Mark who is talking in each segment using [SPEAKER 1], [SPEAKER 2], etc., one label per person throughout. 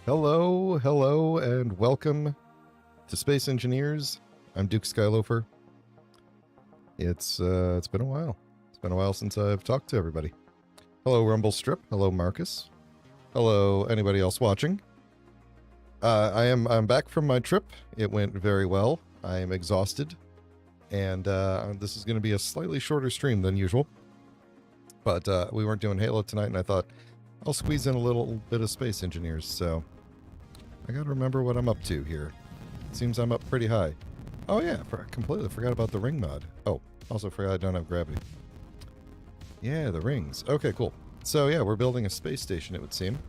[SPEAKER 1] Hello, and welcome to Space Engineers. I'm Duke Skyloafer. It's been a while. It's been a while since I've talked to everybody. Hello, Rumble Strip. Hello, Marcus. Hello, anybody else watching. I'm back from my trip. It went very well. I am exhausted, and this is going to be a slightly shorter stream than usual. But we weren't doing Halo tonight, and I thought I'll squeeze in a little bit of Space Engineers. So I gotta remember what I'm up to here. It seems I'm up pretty high. Oh yeah, completely forgot about the ring mod. Oh, also forgot I don't have gravity. Yeah, the rings. Okay, cool. So yeah, we're building a space station, it would seem.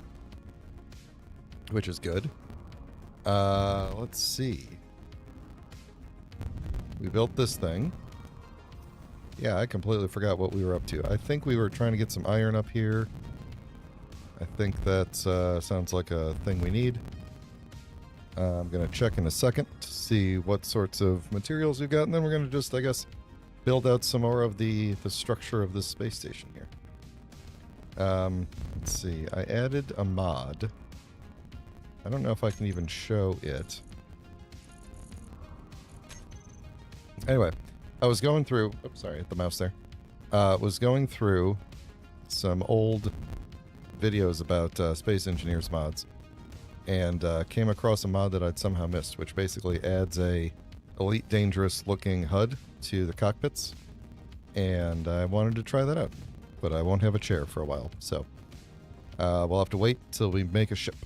[SPEAKER 1] Which is good. Let's see. We built this thing. Yeah, I completely forgot what we were up to. I think we were trying to get some iron up here. I think that sounds like a thing we need. I'm going to check in a second to see what sorts of materials we've got, and then we're going to just, I guess, build out some more of the structure of this space station here. Let's see. I added a mod. I don't know if I can even show it. Anyway, I was going through... Oops, sorry, hit the mouse there. Was going through some old videos about Space Engineers mods, and came across a mod that I'd somehow missed, which basically adds a Elite Dangerous looking HUD to the cockpits, and I wanted to try that out, but I won't have a chair for a while, so we'll have to wait till we make a ship.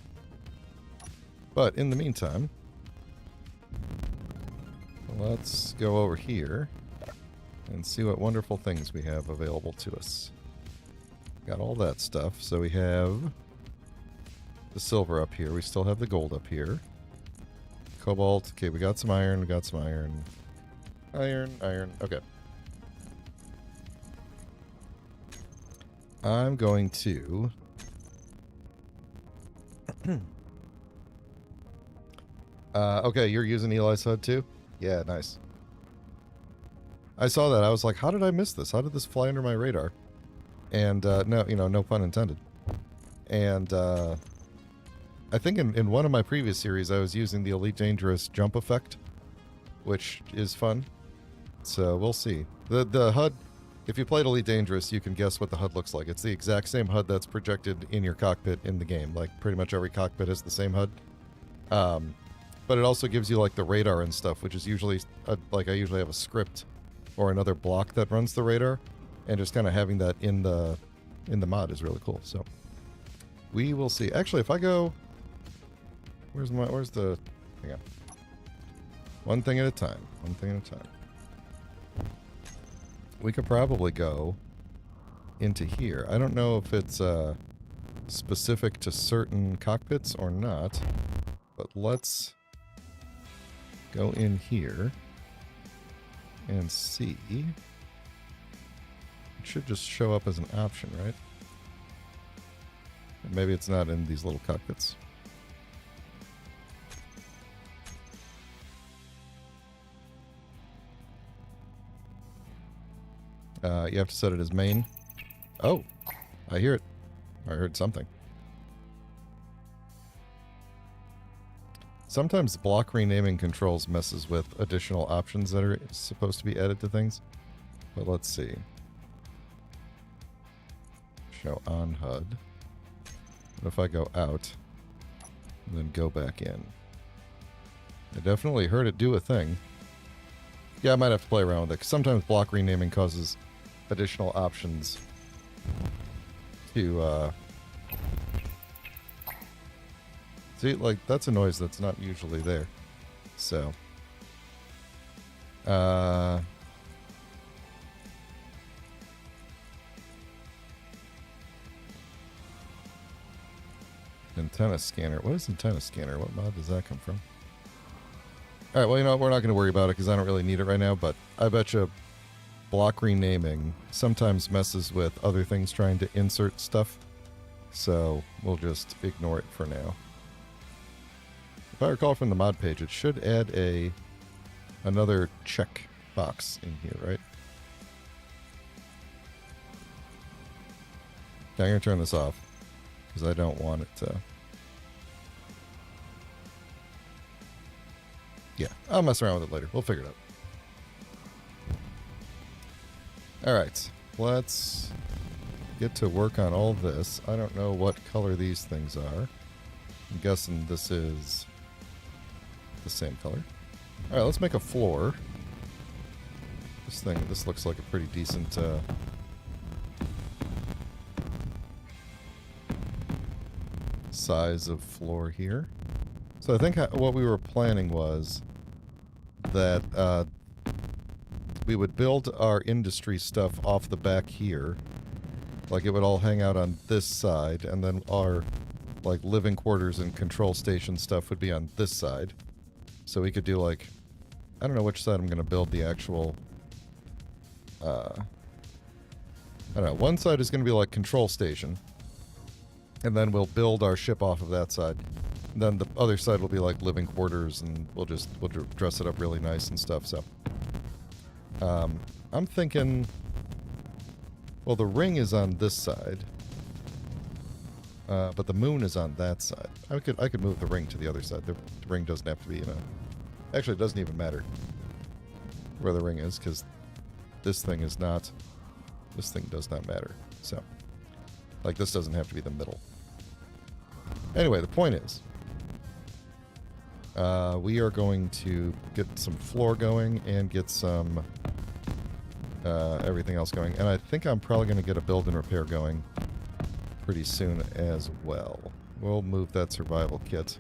[SPEAKER 1] But in the meantime, let's go over here and see what wonderful things we have available to us. Got all that stuff, so we have the silver up here. We still have the gold up here. Cobalt. Okay, we got some iron. We got some iron. Iron. Okay. I'm going to... okay, you're using Eli's HUD too? Yeah, nice. I saw that. I was like, how did I miss this? How did this fly under my radar? And, no, no pun intended. And, I think in one of my previous series, I was using the Elite Dangerous jump effect, which is fun. So we'll see. The HUD, if you played Elite Dangerous, you can guess what the HUD looks like. It's the exact same HUD that's projected in your cockpit in the game. Like, pretty much every cockpit has the same HUD. But it also gives you, like, the radar and stuff, which is usually, like, I usually have a script or another block that runs the radar. And just kind of having that in the mod is really cool. So we will see. Actually, if I go... Where's the... Hang on. One thing at a time. We could probably go into here. I don't know if it's specific to certain cockpits or not, but let's go in here and see. It should just show up as an option, right? Maybe it's not in these little cockpits. You have to set it as main. Oh, I hear it. I heard something. Sometimes block renaming controls messes with additional options that are supposed to be added to things. But let's see. Show on HUD. What if I go out and then go back in? I definitely heard it do a thing. Yeah, I might have to play around with it, because sometimes block renaming causes additional options to, see, like, that's a noise that's not usually there. So, antenna scanner. What is antenna scanner? What mod does that come from? Alright, well, you know what? We're not going to worry about it because I don't really need it right now, but I bet you block renaming sometimes messes with other things trying to insert stuff, so we'll just ignore it for now. If I recall from the mod page, it should add another check box in here, right? Okay, I'm going to turn this off because I don't want it to... Yeah, I'll mess around with it later. We'll figure it out. Alright, let's get to work on all this. I don't know what color these things are. I'm guessing this is the same color. Alright, let's make a floor. This looks like a pretty decent size of floor here. So I think what we were planning was that we would build our industry stuff off the back here. Like it would all hang out on this side, and then our like living quarters and control station stuff would be on this side. So we could do like, I don't know which side I'm going to build the actual, I don't know, one side is going to be like control station. And then we'll build our ship off of that side. And then the other side will be like living quarters, and we'll dress it up really nice and stuff, so. I'm thinking, well, the ring is on this side, but the moon is on that side. I could move the ring to the other side. The ring doesn't have to be, actually, it doesn't even matter where the ring is, because this thing does not matter. So, like, this doesn't have to be the middle. Anyway, the point is, we are going to get some floor going and get some everything else going. And I think I'm probably going to get a build and repair going pretty soon as well. We'll move that survival kit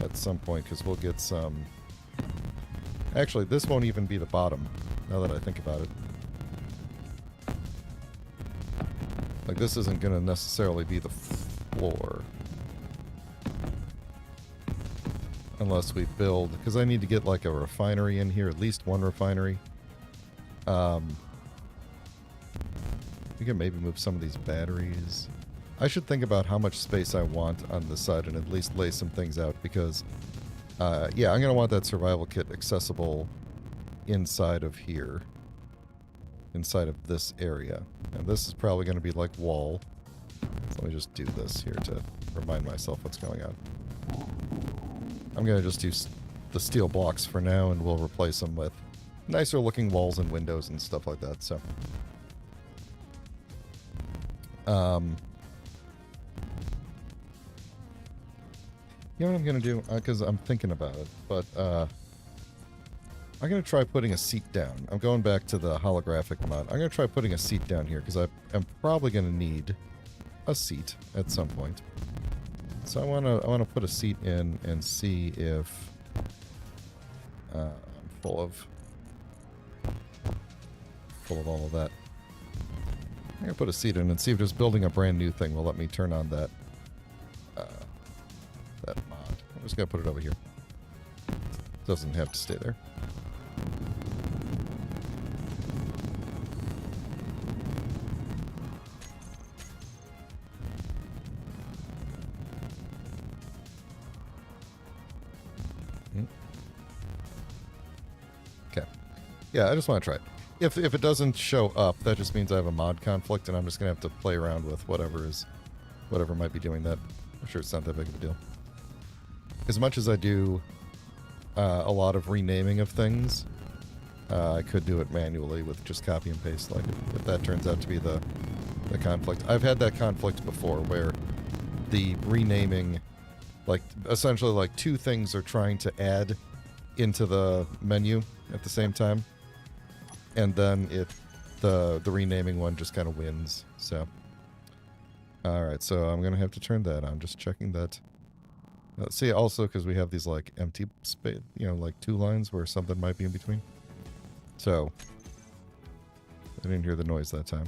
[SPEAKER 1] at some point, because we'll get some... Actually, this won't even be the bottom, now that I think about it. Like, this isn't going to necessarily be the floor. Unless we build... Because I need to get, like, a refinery in here. At least one refinery. We can maybe move some of these batteries. I should think about how much space I want on this side and at least lay some things out. Because, yeah, I'm going to want that survival kit accessible inside of here. Inside of this area. And this is probably going to be like wall. So let me just do this here to remind myself what's going on. I'm going to just do the steel blocks for now, and we'll replace them with nicer looking walls and windows and stuff like that. So, you know what I'm going to do? Because I'm thinking about it, but I'm going to try putting a seat down. I'm going back to the holographic mod. I'm going to try putting a seat down here, because I'm probably going to need a seat at some point. So I want to put a seat in and see if I'm full of all of that. I'm going to put a seat in and see if just building a brand new thing will let me turn on that mod. I'm just going to put it over here. It doesn't have to stay there. Okay. Yeah, I just want to try it. If it doesn't show up, that just means I have a mod conflict, and I'm just going to have to play around with whatever might be doing that. I'm sure it's not that big of a deal. As much as I do a lot of renaming of things, I could do it manually with just copy and paste, like if that turns out to be the conflict. I've had that conflict before, where the renaming, like, essentially like two things are trying to add into the menu at the same time. And then the renaming one just kind of wins. So, all right. So I'm gonna have to turn that on. Just checking that. See, also because we have these like empty space, like two lines where something might be in between. So I didn't hear the noise that time.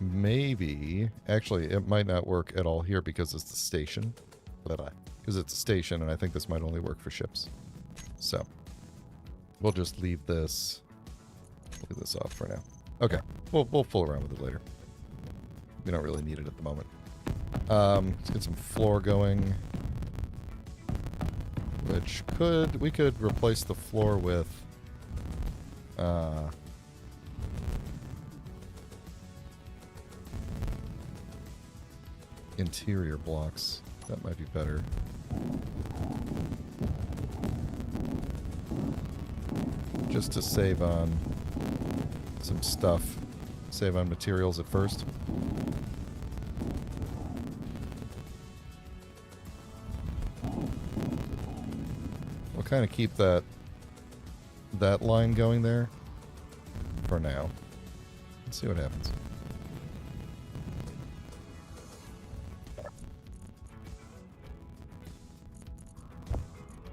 [SPEAKER 1] Maybe, actually, it might not work at all here because it's the station. Because it's a station, and I think this might only work for ships. So, we'll just leave this off for now. Okay, we'll fool around with it later. We don't really need it at the moment. Let's get some floor going. We could replace the floor with Interior blocks. That might be better. Just to save on some stuff. Save on materials at first. We'll kind of keep that line going there for now. Let's see what happens.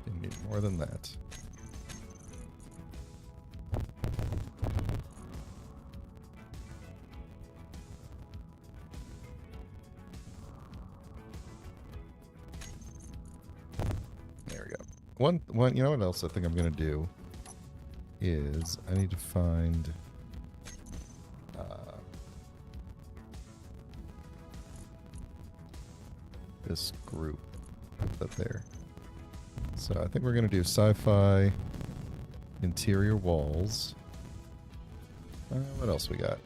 [SPEAKER 1] Didn't need more than that. One, you know what else I think I'm going to do is I need to find this group. Put that there. So I think we're going to do sci-fi interior walls. What else we got?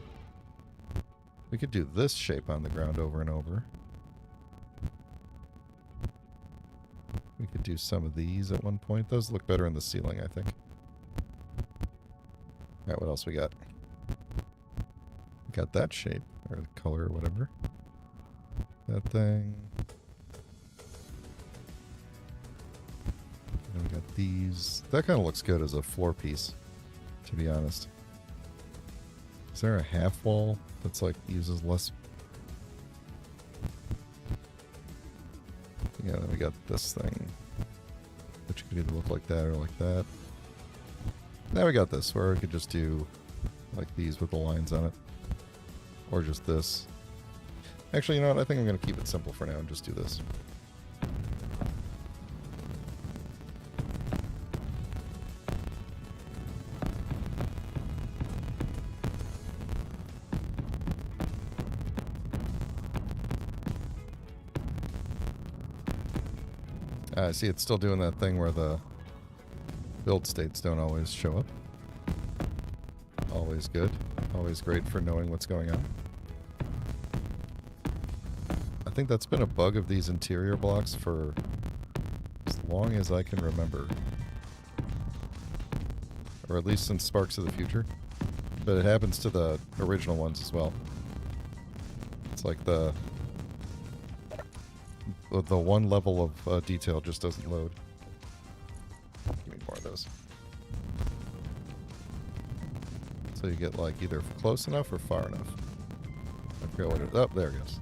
[SPEAKER 1] We could do this shape on the ground over and over. We could do some of these at one point. Those look better in the ceiling, I think. Alright, what else we got? We got that shape, or the color, or whatever. That thing. And we got these. That kind of looks good as a floor piece, to be honest. Is there a half wall that's like uses less? Yeah, then we got this thing, which could either look like that or like that. Now we got this, where we could just do like these with the lines on it. Or just this. Actually, you know what? I think I'm going to keep it simple for now and just do this. I see it's still doing that thing where the build states don't always show up. Always good. Always great for knowing what's going on. I think that's been a bug of these interior blocks for as long as I can remember. Or at least since Sparks of the Future. But it happens to the original ones as well. It's like the one level of detail just doesn't load. Give me more of those. So you get like either close enough or far enough. I forget what it is. Oh, there it goes.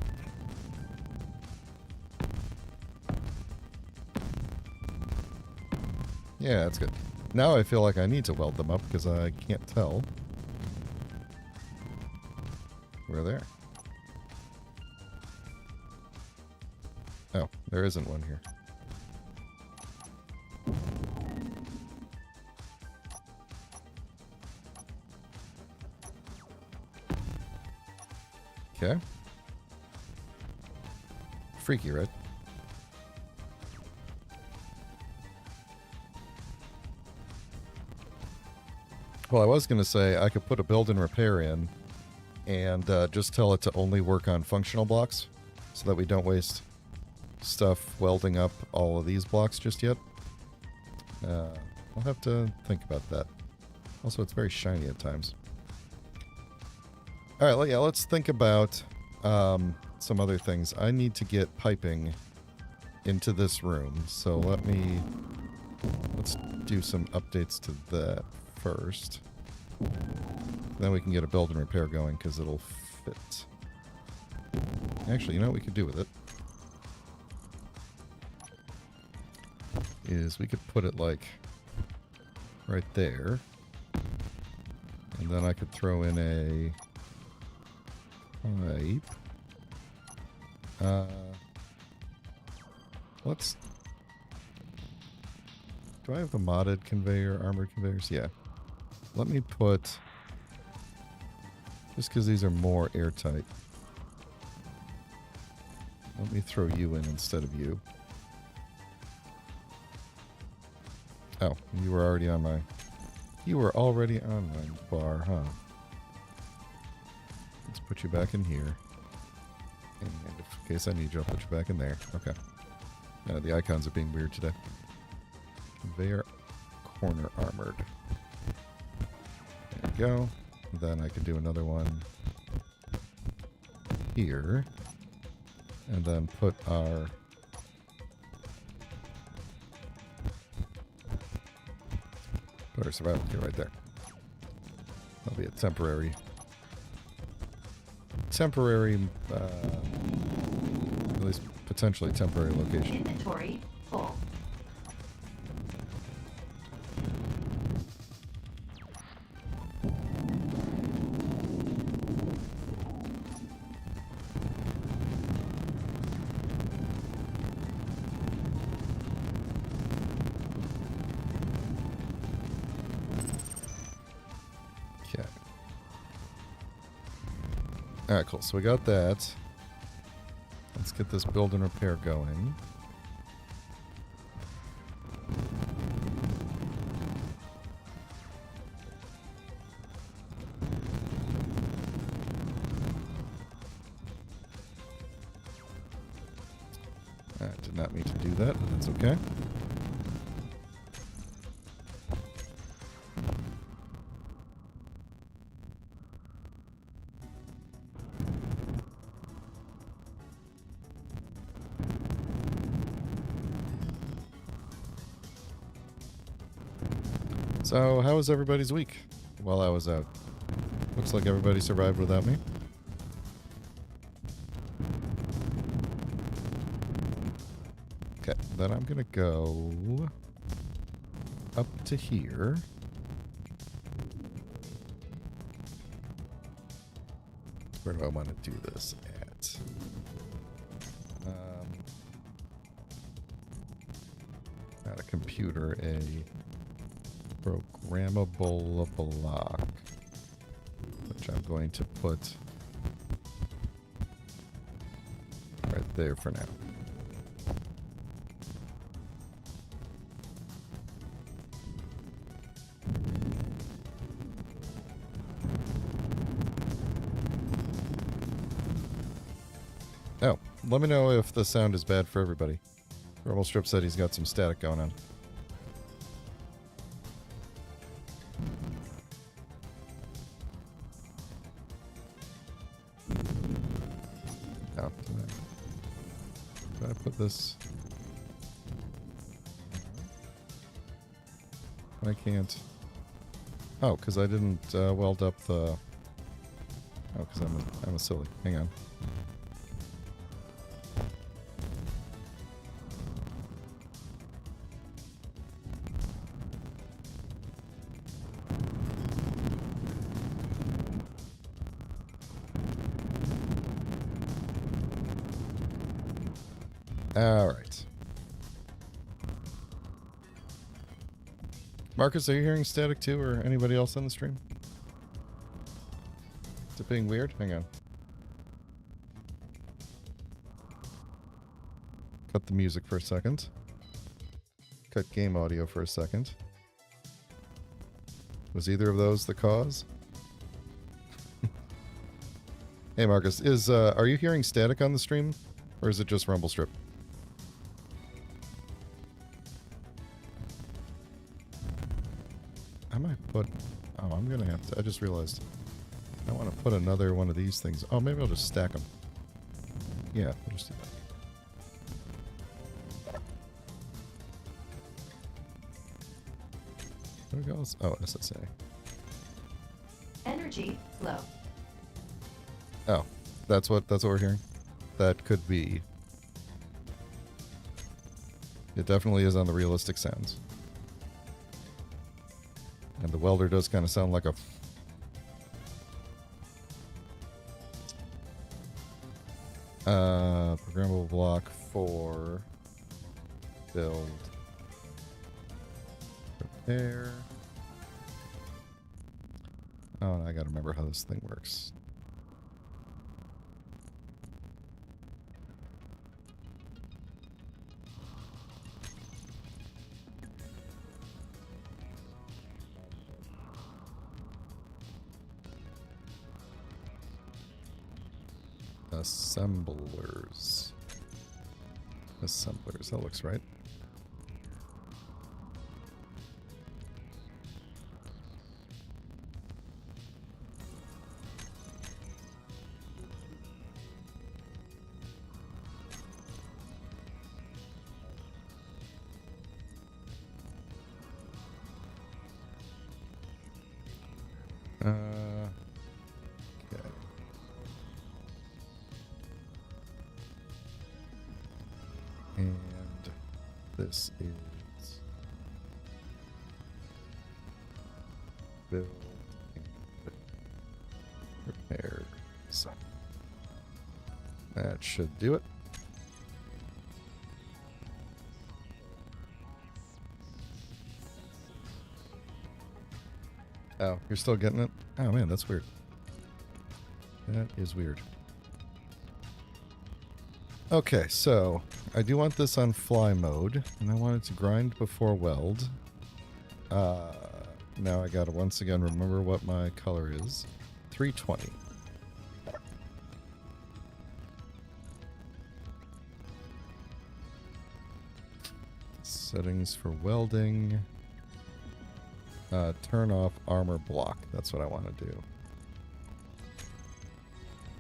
[SPEAKER 1] Yeah, that's good. Now I feel like I need to weld them up because I can't tell. We're there. Oh, there isn't one here. Okay. Freaky, right? Well, I was going to say I could put a build and repair in and just tell it to only work on functional blocks so that we don't waste stuff welding up all of these blocks just yet. I'll have to think about that. Also, it's very shiny at times. Alright, well, yeah, let's think about some other things. I need to get piping into this room, so let's do some updates to that first. Then we can get a build and repair going, because it'll fit. Actually, you know what we could do with it? Is we could put it like right there, and then I could throw in a pipe. Do I have a modded conveyor, armored conveyors? Yeah. Let me put, just because these are more airtight, let me throw you in instead of you. Oh, you were already on my... You were already on my bar, huh? Let's put you back in here. And in case I need you, I'll put you back in there. Okay. The icons are being weird today. Conveyor corner armored. There you go. Then I can do another one here. And then put our... Put our survival kit right there. That'll be a temporary... at least potentially temporary location.
[SPEAKER 2] Inventory full.
[SPEAKER 1] Okay. Alright, cool. So we got that. Let's get this build and repair going. I did not mean to do that, but that's okay. So, how was everybody's week while I was out? Looks like everybody survived without me. Okay, then I'm gonna go up to here. Where do I want to do this at? Not a computer, a programmable block, which I'm going to put right there for now. Oh, let me know if the sound is bad for everybody. Rumble Strip said he's got some static going on. Oh, did I put this? I can't. Oh, because I didn't weld up the... Oh, because I'm a silly. Hang on. All right. Marcus, are you hearing static too, or anybody else on the stream? Is it being weird? Hang on. Cut the music for a second. Cut game audio for a second. Was either of those the cause? Hey Marcus, are you hearing static on the stream, or is it just Rumble Strip? I might put... Oh, I'm going to have to... I just realized. I want to put another one of these things... Oh, maybe I'll just stack them. Yeah, we'll just do that. What goes? Oh, SSA.
[SPEAKER 2] Energy low.
[SPEAKER 1] Oh, that's what we're hearing? That could be... It definitely is on the realistic sounds. And the welder does kind of sound like a... programmable block for build, repair. Oh, and I gotta remember how this thing works. Assemblers. Assemblers. That looks right. Okay. And this is build and repair. So that should do it. Oh, you're still getting it? Oh man, that's weird. That is weird. Okay, so I do want this on fly mode, and I want it to grind before weld. Now I gotta once again remember what my color is. 320. Settings for welding. Turn off armor block. That's what I want to do.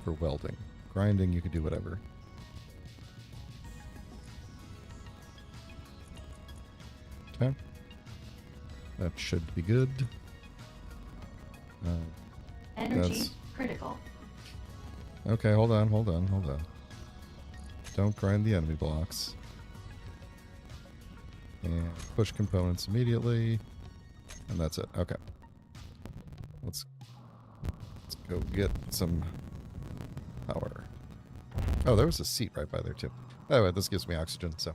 [SPEAKER 1] For welding. Grinding, you could do whatever. Okay. That should be good.
[SPEAKER 2] Energy critical.
[SPEAKER 1] Okay, hold on. Don't grind the enemy blocks. And push components immediately. And that's it. Okay. Let's go get some power. Oh, there was a seat right by there too. Anyway, this gives me oxygen, so.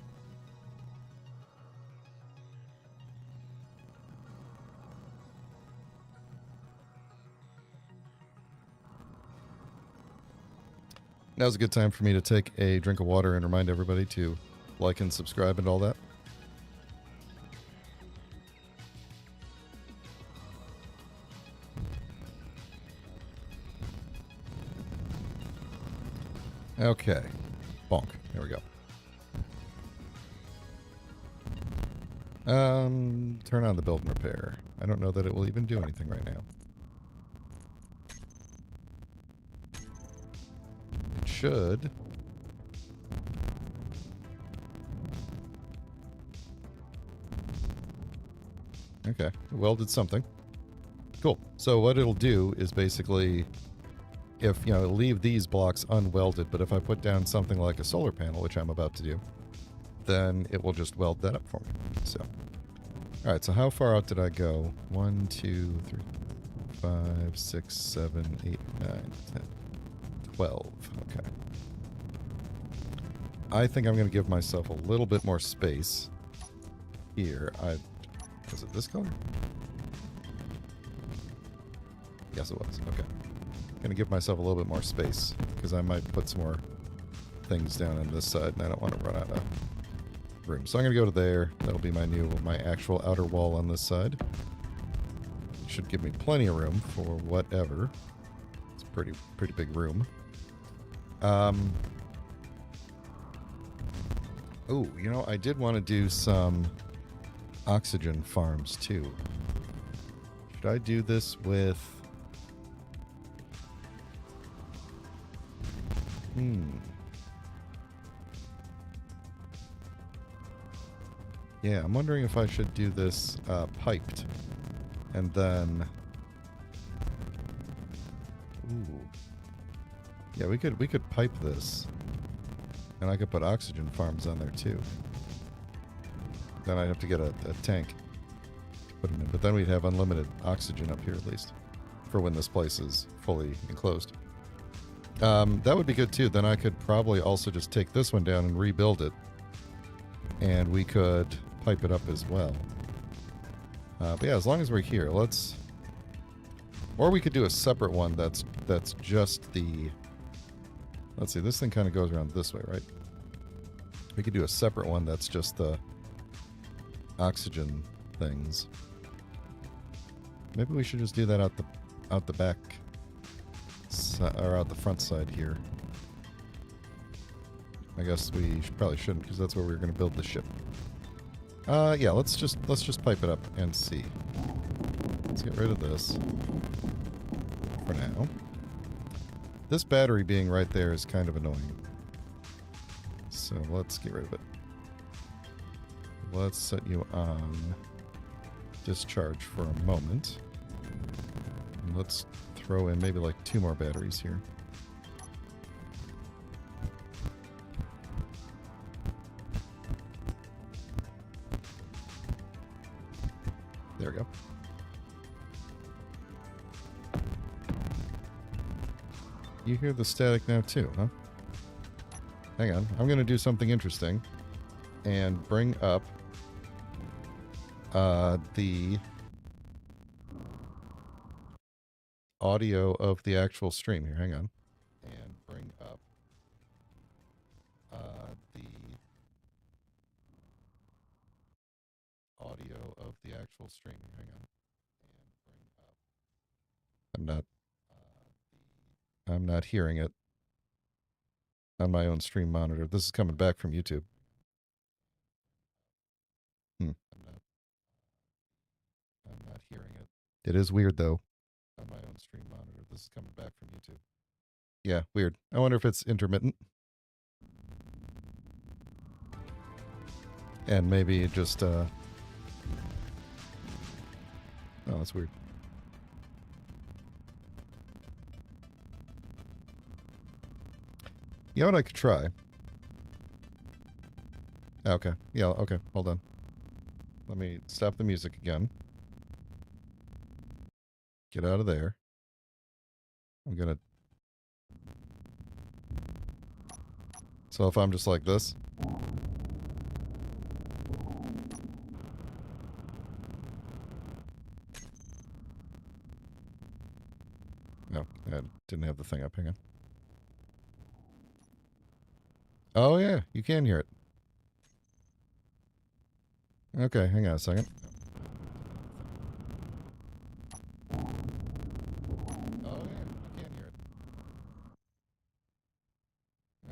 [SPEAKER 1] Now's a good time for me to take a drink of water and remind everybody to like and subscribe and all that. Okay. Bonk. There we go. Turn on the build and repair. I don't know that it will even do anything right now. It should. Okay. Welded something. Cool. So what it'll do is basically, if, you know, it'll leave these blocks unwelded, but if I put down something like a solar panel, which I'm about to do, then it will just weld that up for me. So, all right, so how far out did I go? 1, 2, 3, 5, 6, 7, 8, 9, 10, 12. Okay. I think I'm going to give myself a little bit more space here. Was it this color? Yes, it was. Okay. Gonna give myself a little bit more space because I might put some more things down on this side and I don't want to run out of room. So I'm gonna go to there. That'll be my actual outer wall on this side. Should give me plenty of room for whatever. It's a pretty big room. Oh, you know, I did want to do some oxygen farms too. Should I do this with... Yeah, I'm wondering if I should do this piped. And then... Ooh. Yeah, we could pipe this. And I could put oxygen farms on there too. Then I'd have to get a tank to put them in. But then we'd have unlimited oxygen up here at least. For when this place is fully enclosed. That would be good too. Then I could probably also just take this one down and rebuild it. And we could pipe it up as well. But yeah, as long as we're here, let's... Or we could do a separate one that's just the... Let's see, this thing kind of goes around this way, right? We could do a separate one that's just the oxygen things. Maybe we should just do that out the back... or out the front side here. I guess we probably shouldn't, because that's where we were going to build the ship. Yeah, let's just pipe it up and see. Let's get rid of this for now. This battery being right there is kind of annoying. So let's get rid of it. Let's set you on discharge for a moment. And let's throw in maybe like 2 more batteries here. There we go. You hear the static now too, huh? Hang on. I'm going to do something interesting and bring up the audio of the actual stream here. Hang on. And bring up the audio of the actual stream here. Hang on. And bring up. I'm not hearing it on my own stream monitor. This is coming back from YouTube. I'm not hearing it. It is weird though. On my own stream monitor. This is coming back from YouTube. Yeah, weird. I wonder if it's intermittent. And maybe it just oh, that's weird. You know what I could try? Okay. Yeah, okay. Hold on. Let me stop the music again. Get out of there. I'm gonna... So if I'm just like this... No, I didn't have the thing up. Hang on. Oh, yeah. You can hear it. Okay, hang on a second. Oh, yeah. You can hear it.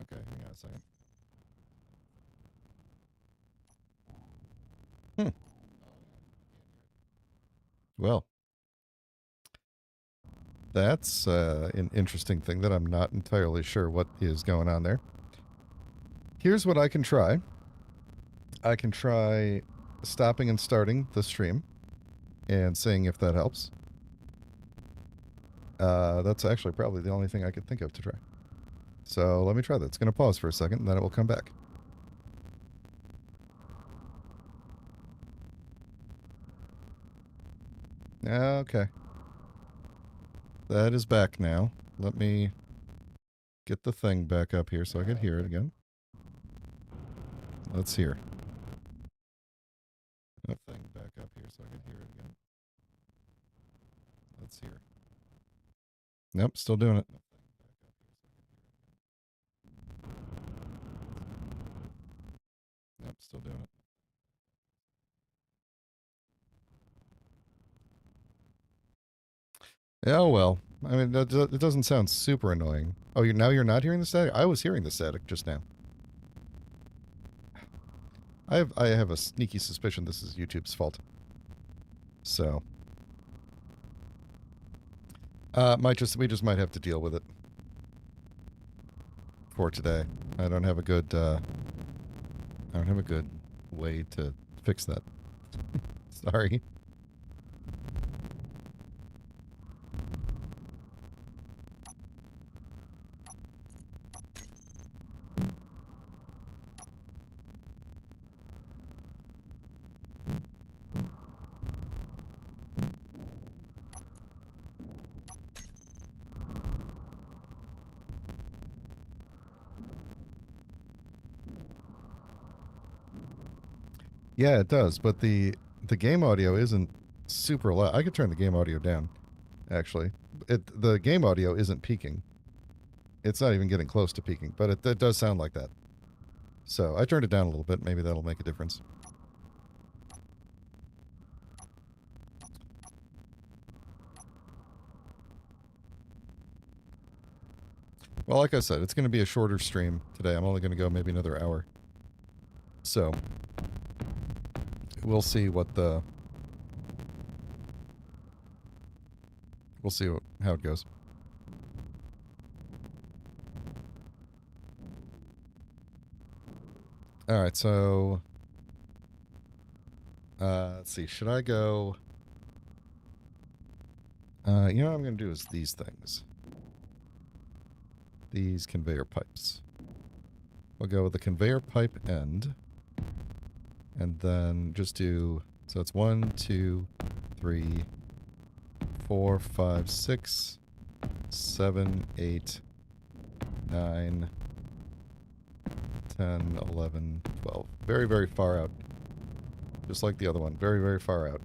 [SPEAKER 1] Okay, hang on a second. Well, that's an interesting thing that I'm not entirely sure what is going on there. Here's what I can try. I can try stopping and starting the stream and seeing if that helps. That's actually probably the only thing I could think of to try. So let me try that. It's going to pause for a second, and then it will come back. Okay. That is back now. Let me get the thing back up here so I can hear it again. Let's hear. That thing back up here so I can hear it again. Let's hear. Nope, still doing it. Nope, still doing it. Oh, well. I mean, it doesn't sound super annoying. Oh, now you're not hearing the static? I was hearing the static just now. I have a sneaky suspicion this is YouTube's fault. So. We just might have to deal with it. For today. I don't have a good way to fix that. Sorry. Yeah, it does, but the game audio isn't super loud. I could turn the game audio down, actually. The game audio isn't peaking. It's not even getting close to peaking, but it does sound like that. So I turned it down a little bit. Maybe that'll make a difference. Well, like I said, it's going to be a shorter stream today. I'm only going to go maybe another hour. So, we'll see what the... We'll see how it goes. Alright, so... let's see. Should I go... you know what I'm going to do is these things. These conveyor pipes. We'll go with the conveyor pipe end. And then just do... So it's 1, 2, 3, 4, 5, 6, 7, 8, 9, 10, 11, 12. Very, very far out. Just like the other one. Very, very far out.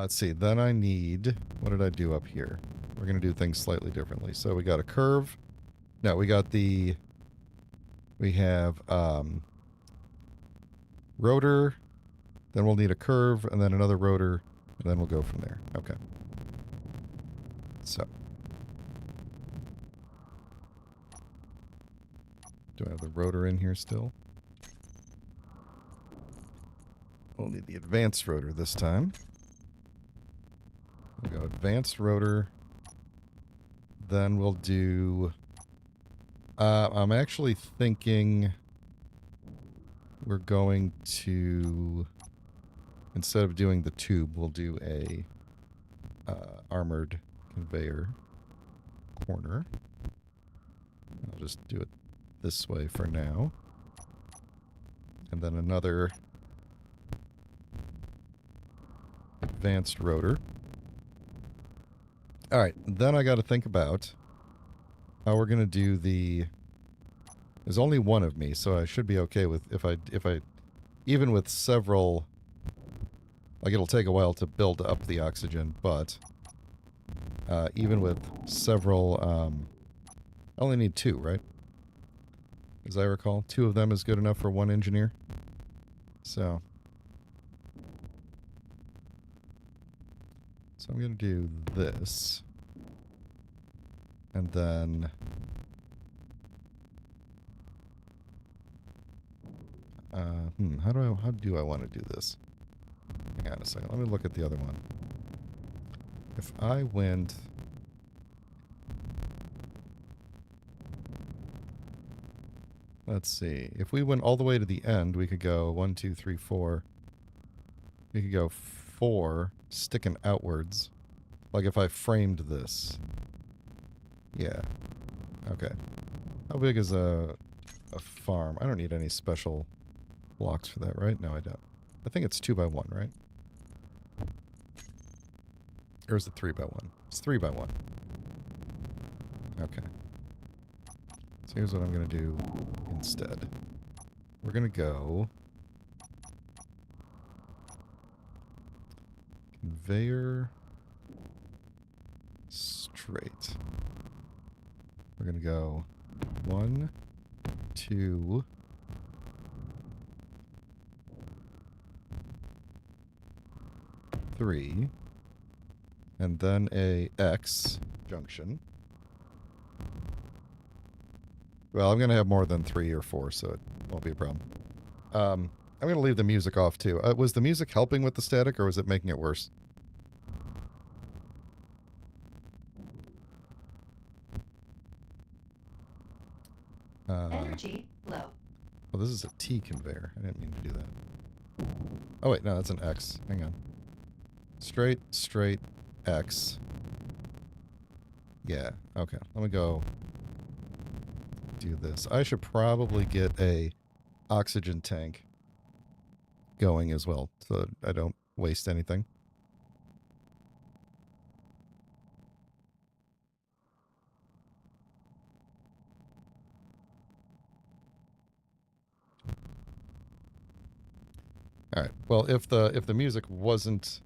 [SPEAKER 1] Let's see. Then I need... What did I do up here? We're going to do things slightly differently. So we got a curve. No, we got the... We have rotor. Then we'll need a curve, and then another rotor, and then we'll go from there. Okay. So. Do I have the rotor in here still? We'll need the advanced rotor this time. We'll go advanced rotor. Then we'll do... I'm actually thinking we're going to... Instead of doing the tube, we'll do a armored conveyor corner. I'll just do it this way for now. And then another advanced rotor. Alright, then I got to think about how we're going to do the... There's only one of me, so I should be okay with if I even with several... Like, it'll take a while to build up the oxygen, but even with several... I only need 2, right? As I recall. 2 of them is good enough for 1 engineer. So I'm going to do this. And then... How do I want to do this? Hang on a second. Let me look at the other one. If I went... Let's see. If we went all the way to the end, we could go 1, 2, 3, 4. We could go 4, sticking outwards. Like if I framed this. Yeah. Okay. How big is a farm? I don't need any special blocks for that, right? No, I don't. I think it's 2 by 1, right? Or is it 3 by 1? It's 3 by 1. Okay. So here's what I'm going to do instead. We're going to go... Conveyor... Straight. We're going to go 1, 2... 3, and then a X junction. Well, I'm going to have more than 3 or 4, so it won't be a problem. I'm going to leave the music off, too. Was the music helping with the static, or was it making it worse?
[SPEAKER 2] Energy low.
[SPEAKER 1] Well, this is a T conveyor. I didn't mean to do that. Oh, wait, no, that's an X. Hang on. Straight, straight, X. Yeah, okay. Let me go do this. I should probably get a oxygen tank going as well, so that I don't waste anything. Alright, well, if the music wasn't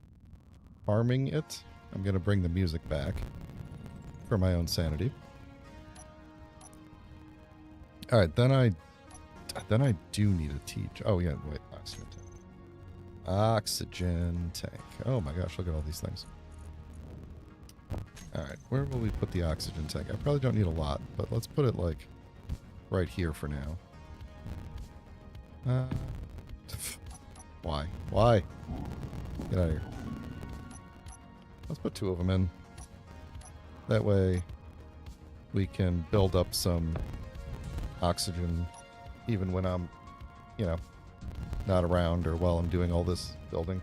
[SPEAKER 1] harming it, I'm going to bring the music back for my own sanity. Alright, then I do need a teach. Oh, yeah, wait, oxygen tank. Oxygen tank. Oh my gosh, look at all these things. Alright, where will we put the oxygen tank? I probably don't need a lot, but let's put it, like, right here for now. Why? Why? Get out of here. Let's put 2 of them in. That way, we can build up some oxygen even when I'm, you know, not around or while I'm doing all this building.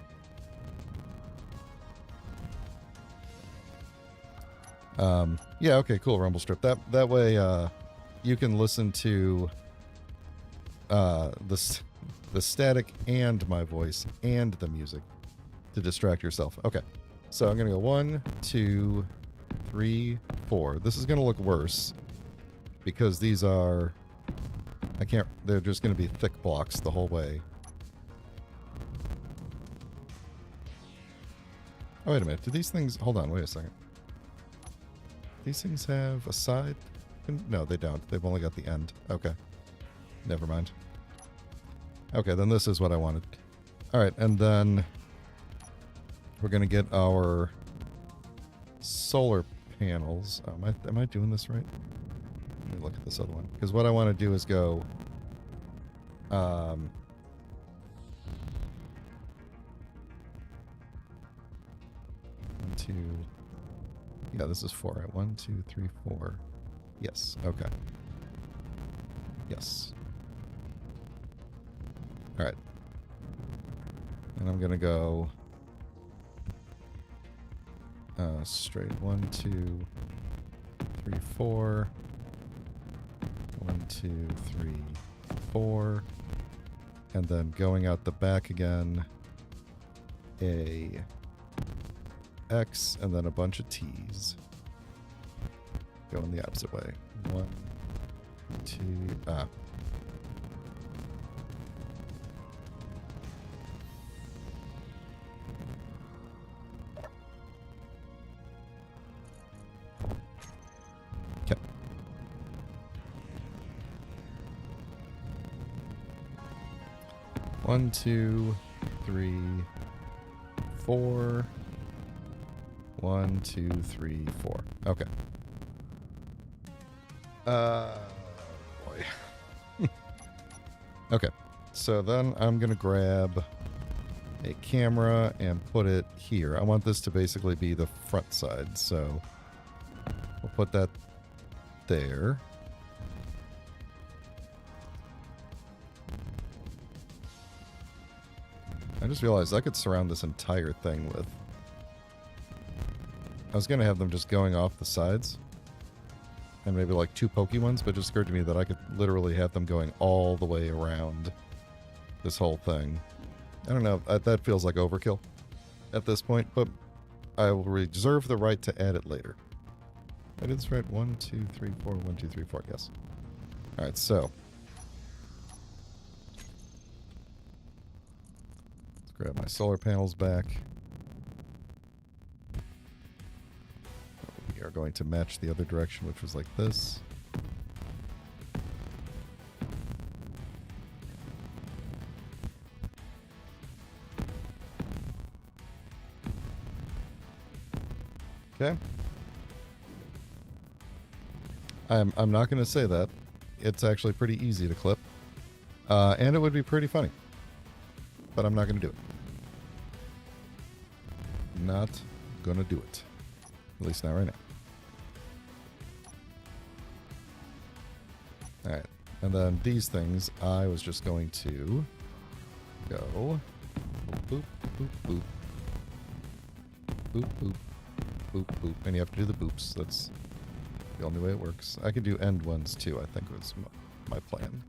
[SPEAKER 1] Yeah, okay, cool, rumble strip. That way, you can listen to the static and my voice and the music to distract yourself. Okay, so I'm gonna go 1, 2, 3, 4. This is gonna look worse because these are, they're just gonna be thick blocks the whole way. Oh, wait a minute. Do these things, hold on, wait a second. These things have a side? No, they don't. They've only got the end. Okay. Never mind. Okay, then this is what I wanted. Alright, and then we're going to get our solar panels. Oh, am I doing this right? Let me look at this other one. Because what I want to do is go... Yeah, this is 4, right? 1, 2, 3, 4. Yes, okay. Yes. Alright. And I'm gonna go... straight 1, 2, 3, 4. 1, 2, 3, 4. And then going out the back again, a X, and then a bunch of T's. Going the opposite way. 1, 2, Okay. One, 2, 3, 4. 1, 2, 3, 4. Okay. Boy. Okay. So then I'm going to grab a camera and put it here. I want this to basically be the front side, so we'll put that there. I just realized I could surround this entire thing with... I was going to have them just going off the sides. And maybe like 2 pokey ones, but it just occurred to me that I could literally have them going all the way around this whole thing. I don't know, that feels like overkill at this point, but I will reserve the right to add it later. I did this right. 1, 2, 3, 4, 1, 2, 3, 4, yes. Alright, so. Let's grab my solar panels back. We are going to match the other direction, which was like this. Okay. I'm not going to say that. It's actually pretty easy to clip. And it would be pretty funny. But I'm not going to do it. Not going to do it. At least not right now. Alright. And then these things, I was just going to go boop, boop, boop. Boop, boop. Boop, boop. And you have to do the boops. That's the only way it works. I could do end ones too, I think was my plan.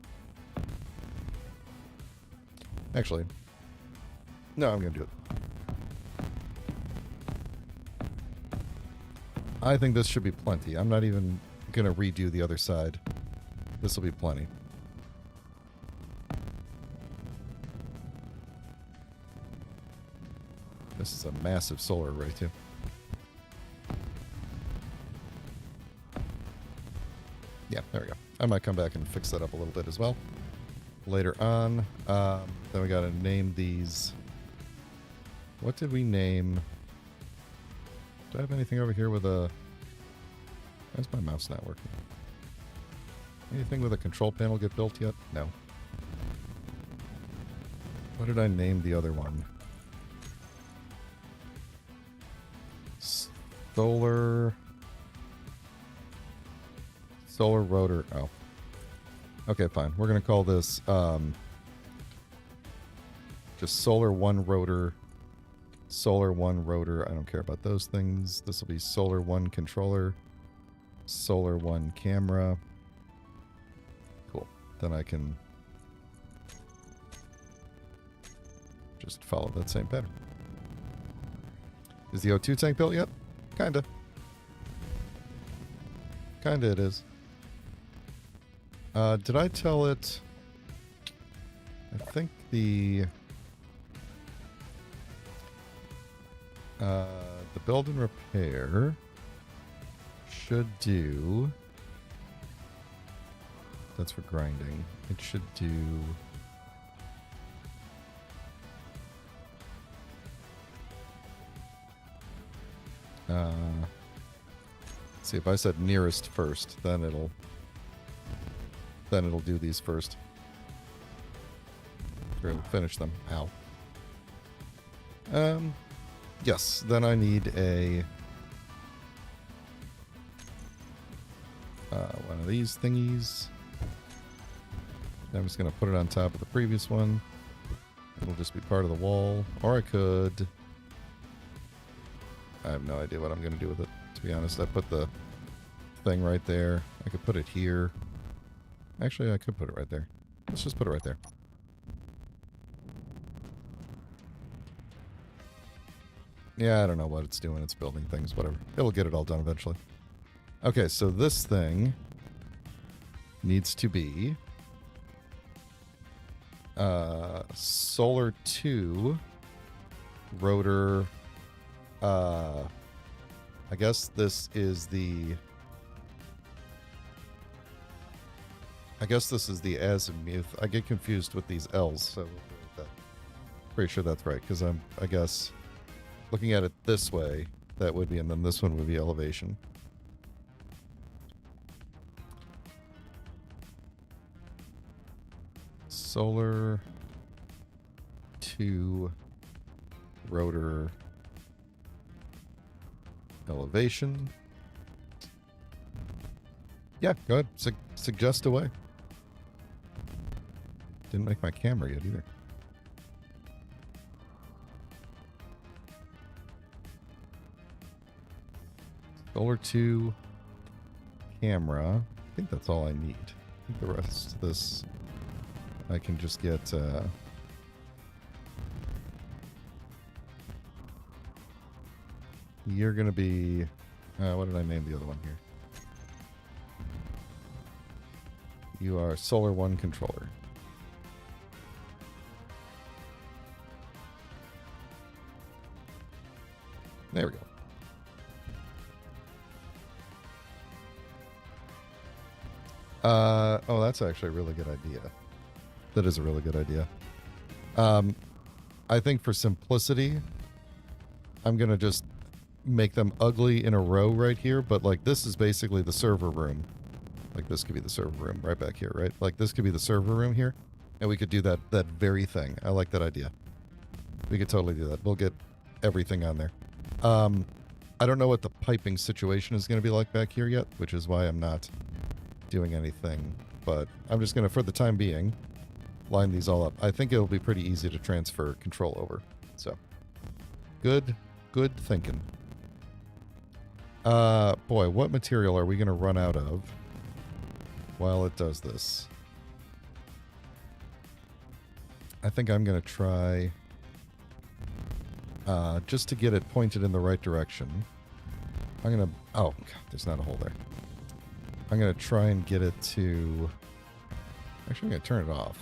[SPEAKER 1] Actually, no, I'm going to do it. I think this should be plenty. I'm not even going to redo the other side. This will be plenty. This is a massive solar array too. Yeah, there we go. I might come back and fix that up a little bit as well later on. Then we got to name these. What did we name? Do I have anything over here with a Why is my mouse not working? Anything with a control panel get built yet? No. What did I name the other one? Solar rotor. Oh. Okay, fine. We're going to call this just solar 1 rotor. Solar 1 rotor. I don't care about those things. This will be solar 1 controller. Solar 1 camera. Cool. Then I can just follow that same pattern. Is the O2 tank built yet? Kinda. Kinda it is. Did I tell it? I think the build and repair should do. That's for grinding. It should do. Let's see, if I said nearest first, then it'll do these first. Or it'll finish them. Ow. Yes, then I need a one of these thingies. I'm just gonna put it on top of the previous one. It'll just be part of the wall. Or I could. I have no idea what I'm gonna do with it, to be honest. I put the thing right there. I could put it here. Actually, I could put it right there. Let's just put it right there. Yeah, I don't know what it's doing. It's building things, whatever. It'll get it all done eventually. Okay, so this thing needs to be solar 2 rotor. I guess this is the azimuth. I get confused with these L's, so pretty sure that's right, because I guess looking at it this way, that would be, and then this one would be elevation. Solar 2 rotor elevation. Yeah, go ahead. Suggest away. Didn't make my camera yet either. Solar 2 camera. I think that's all I need. I think the rest of this I can just get you're gonna be what did I name the other one here? You are Solar 1 controller. There we go. Oh, that's actually a really good idea. That is a really good idea. I think for simplicity, I'm going to just make them ugly in a row right here, but like this is basically the server room. Like this could be the server room right back here, right? Like this could be the server room here, and we could do that very thing. I like that idea. We could totally do that. We'll get everything on there. I don't know what the piping situation is going to be like back here yet, which is why I'm not doing anything, but I'm just going to, for the time being, line these all up. I think it'll be pretty easy to transfer control over. So, good thinking. Boy, what material are we going to run out of while it does this? I think I'm going to try, just to get it pointed in the right direction. I'm going to, oh, God, there's not a hole there. I'm going to try and get it to, actually I'm going to turn it off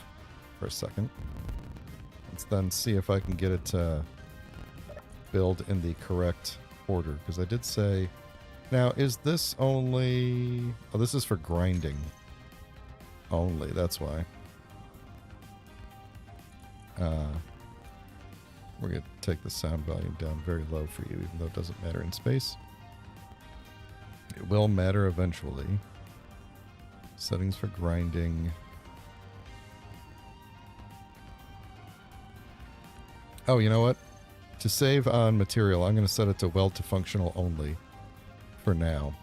[SPEAKER 1] for a second. Let's then see if I can get it to build in the correct order, because I did say, now is this only, oh, this is for grinding only, that's why. We're going to take the sound volume down very low for you, even though it doesn't matter in space. It will matter eventually. Settings for grinding. Oh, you know what? To save on material, I'm going to set it to weld to functional only for now.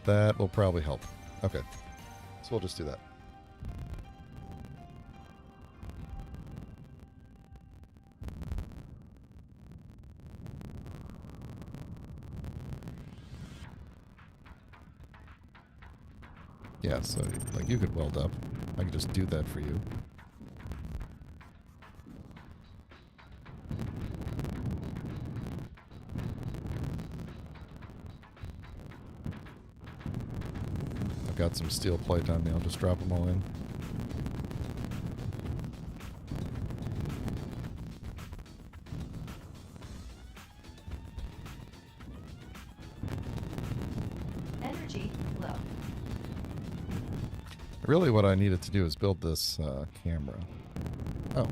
[SPEAKER 1] That will probably help. Okay. So we'll just do that. Yeah, so like you could weld up. I could just do that for you. I've got some steel plate on me. I'll just drop them all in.
[SPEAKER 2] Energy low.
[SPEAKER 1] Really what I needed to do is build this camera. Oh,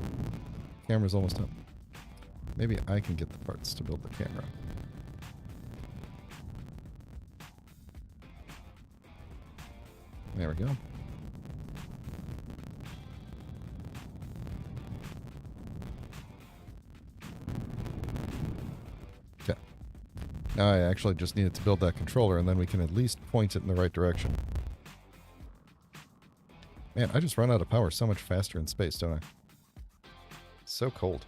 [SPEAKER 1] camera's almost up. Maybe I can get the parts to build the camera. There we go. Okay. Now I actually just needed to build that controller, and then we can at least point it in the right direction. Man, I just run out of power so much faster in space, don't I? It's so cold.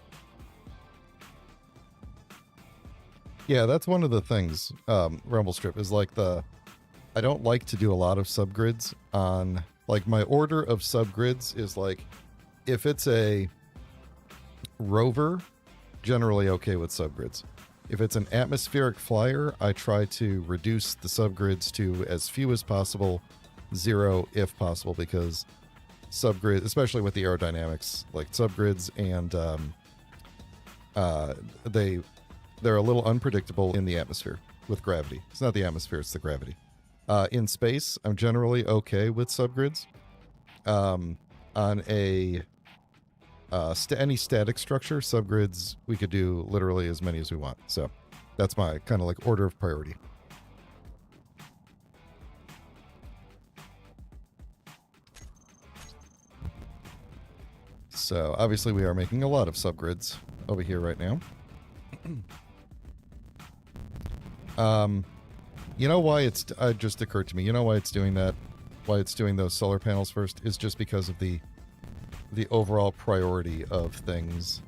[SPEAKER 1] Yeah, that's one of the things, Rumble Strip, is like I don't like to do a lot of subgrids on... Like, my order of subgrids is like, if it's a rover, generally okay with subgrids. If it's an atmospheric flyer, I try to reduce the subgrids to as few as possible, 0 if possible, because subgrid, especially with the aerodynamics, like subgrids and they're a little unpredictable in the atmosphere with gravity. It's not the atmosphere, it's the gravity. In space, I'm generally okay with subgrids. On a any static structure, subgrids, we could do literally as many as we want. So that's my kind of like order of priority. So obviously we are making a lot of subgrids over here right now. You know why it just occurred to me, you know why it's doing that? Why it's doing those solar panels first is just because of the overall priority of things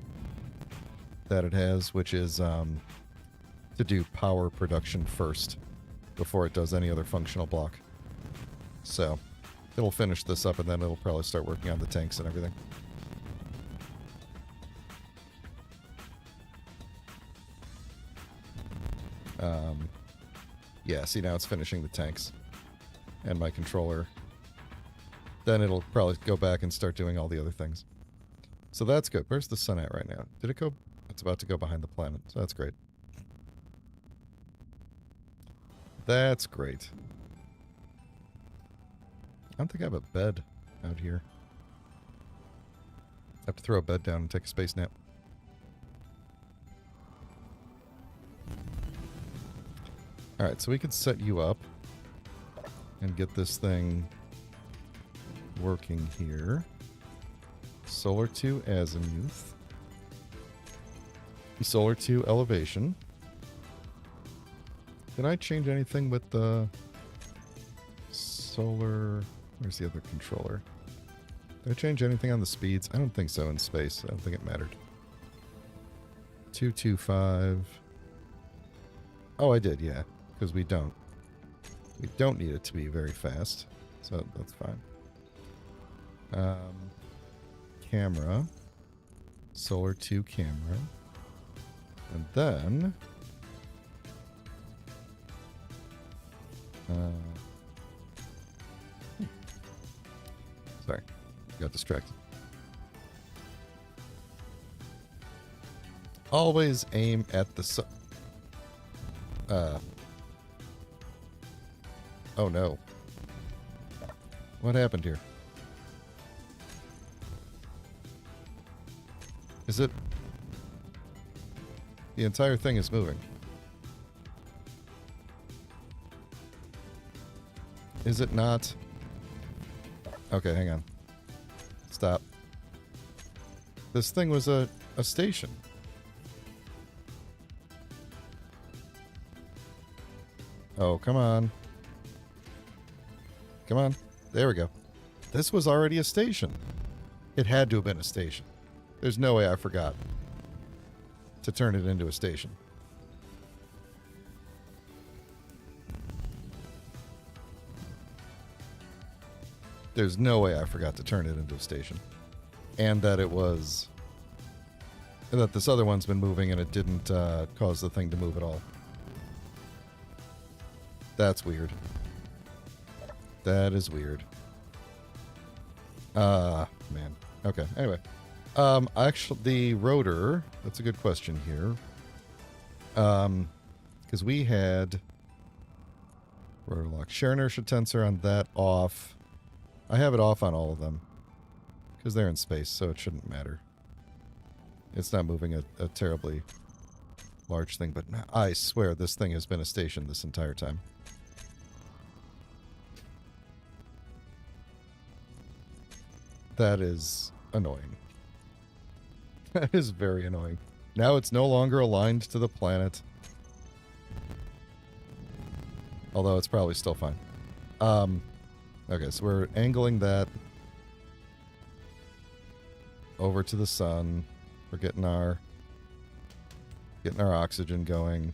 [SPEAKER 1] that it has, which is to do power production first before it does any other functional block. So it'll finish this up and then it'll probably start working on the tanks and everything. Yeah, see, now it's finishing the tanks and my controller. Then it'll probably go back and start doing all the other things. So that's good. Where's the sun at right now? Did it go? It's about to go behind the planet, so that's great. That's great. I don't think I have a bed out here. I have to throw a bed down and take a space nap. Alright, so we can set you up and get this thing working here. Solar 2 azimuth. Solar 2 elevation. Did I change anything with the solar... Where's the other controller? Did I change anything on the speeds? I don't think so in space. I don't think it mattered. 225. Oh, I did, yeah. Because we don't need it to be very fast. So that's fine. Camera. Solar 2 camera. And then... Sorry. Got distracted. Always aim at the oh no. What happened here? Is it... The entire thing is moving. Is it not? Okay, hang on. Stop. This thing was a station. Oh, come on. Come on. There we go. This was already a station. It had to have been a station. There's no way I forgot to turn it into a station. There's no way I forgot to turn it into a station. And that it was... that this other one's been moving and it didn't cause the thing to move at all. That's weird. That is weird. Man. Okay, anyway. Actually, the rotor, that's a good question here. Because we had rotor lock. Share inertia tensor on that off. I have it off on all of them. Because they're in space, so it shouldn't matter. It's not moving a terribly large thing, but I swear this thing has been a station this entire time. That is annoying. That is very annoying. Now it's no longer aligned to the planet. Although it's probably still fine. Okay, so we're angling that over to the sun. We're getting our oxygen going.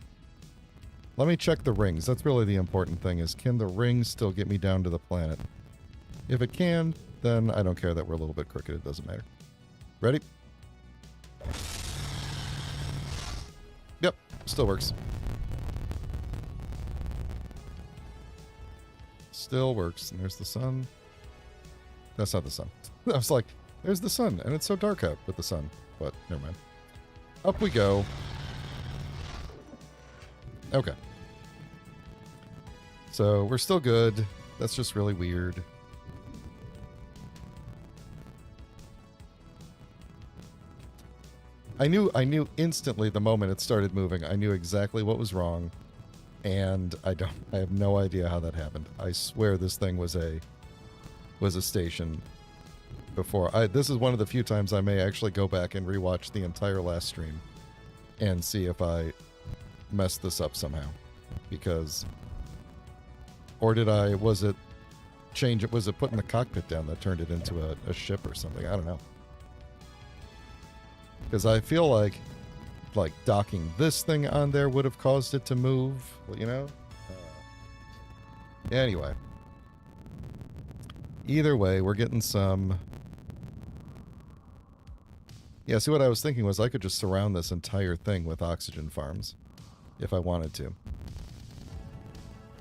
[SPEAKER 1] Let me check the rings. That's really the important thing, is can the rings still get me down to the planet? If it can, then I don't care that we're a little bit crooked. It doesn't matter. Ready? Yep, still works. Still works. And there's the sun. That's not the sun. I was like, there's the sun, and it's so dark out with the sun. But never mind. Up we go. Okay. So we're still good. That's just really weird. I knew instantly the moment it started moving. I knew exactly what was wrong, and I have no idea how that happened. I swear this thing was a station before. This is one of the few times I may actually go back and rewatch the entire last stream and see if I messed this up somehow. Because, or was it putting the cockpit down that turned it into a ship or something? I don't know. Because I feel like docking this thing on there would have caused it to move, you know? Anyway. Either way, we're getting some... Yeah, see, what I was thinking was I could just surround this entire thing with oxygen farms if I wanted to.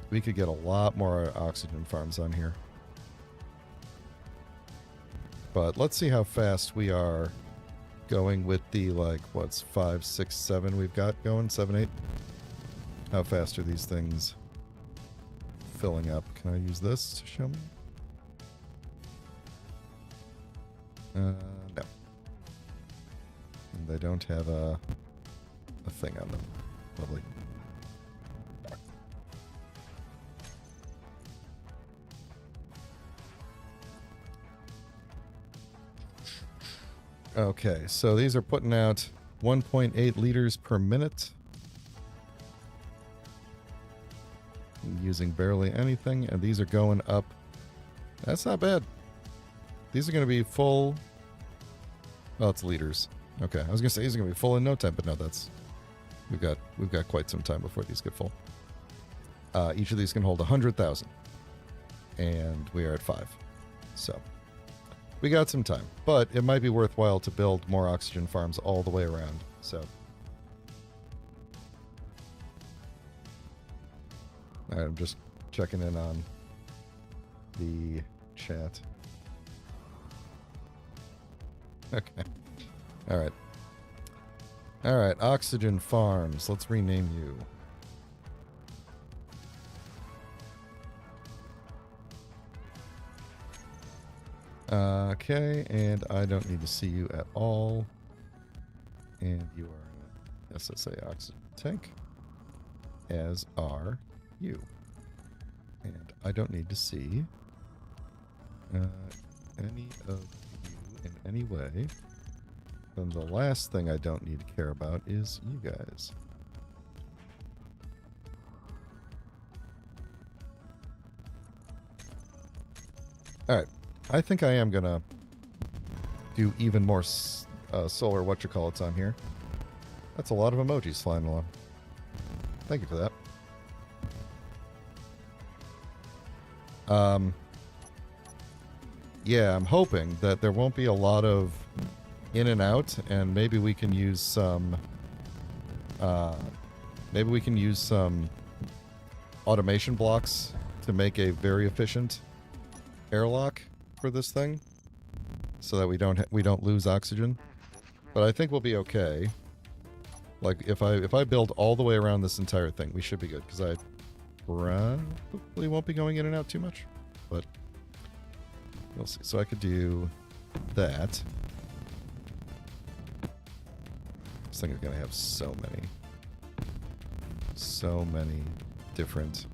[SPEAKER 1] We could get a lot more oxygen farms on here. But let's see how fast we are going with the, what's 5, 6, 7 we've got going? 7, 8? How fast are these things filling up? Can I use this to show me? No. And they don't have a thing on them. Lovely. Okay, so these are putting out 1.8 liters per minute. Using barely anything, and these are going up. That's not bad. These are going to be full. Well, it's liters. Okay, I was going to say these are going to be full in no time, but no, that's... We've got quite some time before these get full. Each of these can hold 100,000. And we are at 5. So... we got some time, but it might be worthwhile to build more oxygen farms all the way around, so. All right, I'm just checking in on the chat. Okay. All right. All right, oxygen farms. Let's rename you. Okay, and I don't need to see you at all. And you are an SSA oxygen tank, as are you. And I don't need to see any of you in any way. Then the last thing I don't need to care about is you guys. Alright. I think I am going to do even more solar whatchamacallits on here. That's a lot of emojis flying along. Thank you for that. Yeah, I'm hoping that there won't be a lot of in and out, and maybe we can use some automation blocks to make a very efficient airlock for this thing, so that we don't lose oxygen. But I think we'll be okay. Like if I build all the way around this entire thing, we should be good, because I probably won't be going in and out too much, but we'll see. So I could do that. This thing is going to have so many different...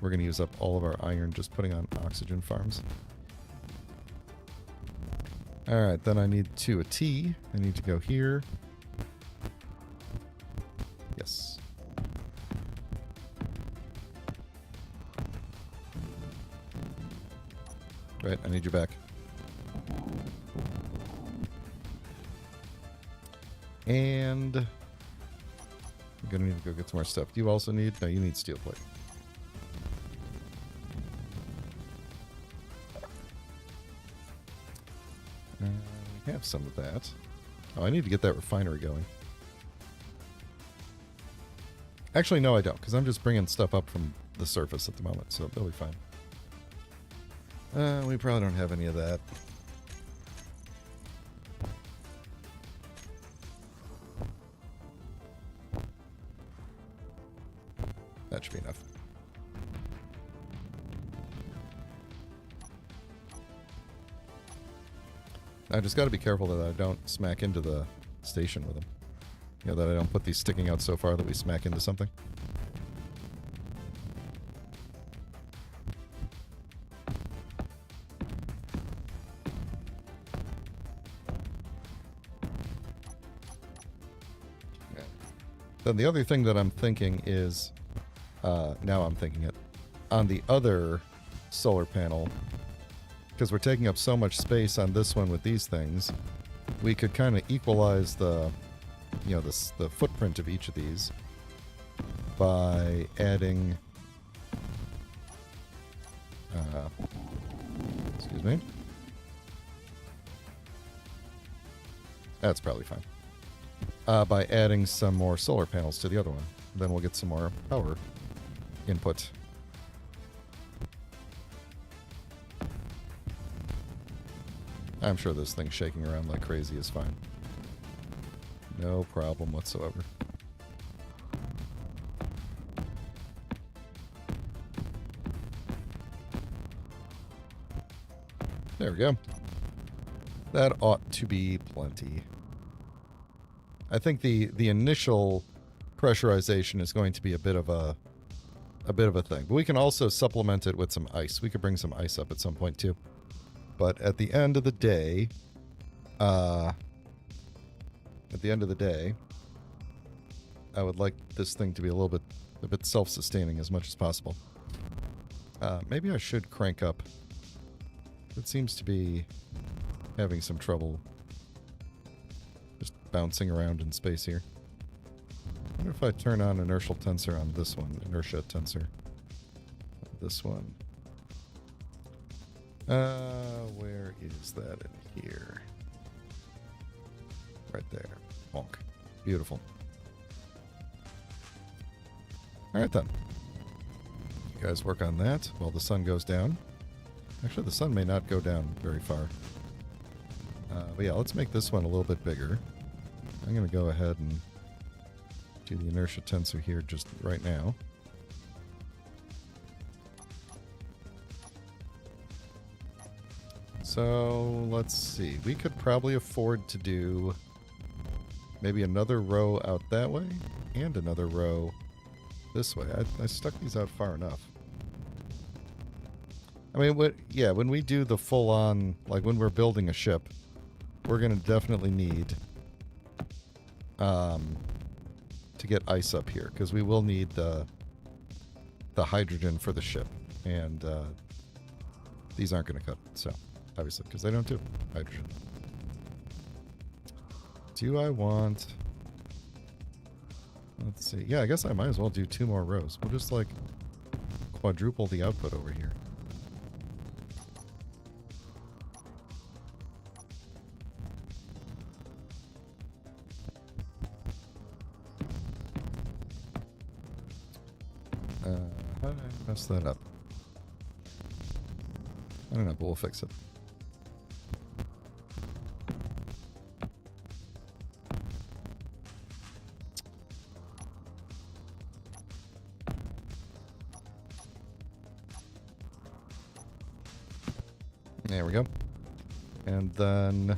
[SPEAKER 1] We're going to use up all of our iron just putting on oxygen farms. Alright, then I need a T. I need to go here. Yes. Right, I need you back. And I'm gonna need to go get some more stuff. Do you also need... No, you need steel plate. We have some of that. Oh, I need to get that refinery going. Actually, no, I don't, because I'm just bringing stuff up from the surface at the moment, so it'll be fine. We probably don't have any of that. That should be enough. I just got to be careful that I don't smack into the station with them. You know, that I don't put these sticking out so far that we smack into something. Okay. Then the other thing that I'm thinking is, now I'm thinking it, on the other solar panel, because we're taking up so much space on this one with these things, we could kind of equalize the, you know, the footprint of each of these by adding, excuse me. That's probably fine. By adding some more solar panels to the other one. Then we'll get some more power input. I'm sure this thing shaking around like crazy is fine. No problem whatsoever. There we go. That ought to be plenty. I think the initial pressurization is going to be a bit of a thing. But we can also supplement it with some ice. We could bring some ice up at some point too. But at the end of the day, I would like this thing to be a bit self-sustaining as much as possible. Maybe I should crank up. It seems to be having some trouble just bouncing around in space here. I wonder if I turn on inertial tensor on this one, inertia tensor. This one. Where is that in here? Right there. Bonk. Beautiful. Alright then. You guys work on that while the sun goes down. Actually, the sun may not go down very far. But yeah, let's make this one a little bit bigger. I'm going to go ahead and do the inertia tensor here just right now. So, let's see. We could probably afford to do maybe another row out that way and another row this way. I stuck these out far enough. I mean, yeah, when we do the full-on, like when we're building a ship, we're going to definitely need to get ice up here, because we will need the hydrogen for the ship, and these aren't going to cut it, so obviously, because they don't do hydrogen. Do I want... Let's see. Yeah, I guess I might as well do 2 more rows. We'll just, like, quadruple the output over here. How did I mess that up? I don't know, but we'll fix it. There we go. And then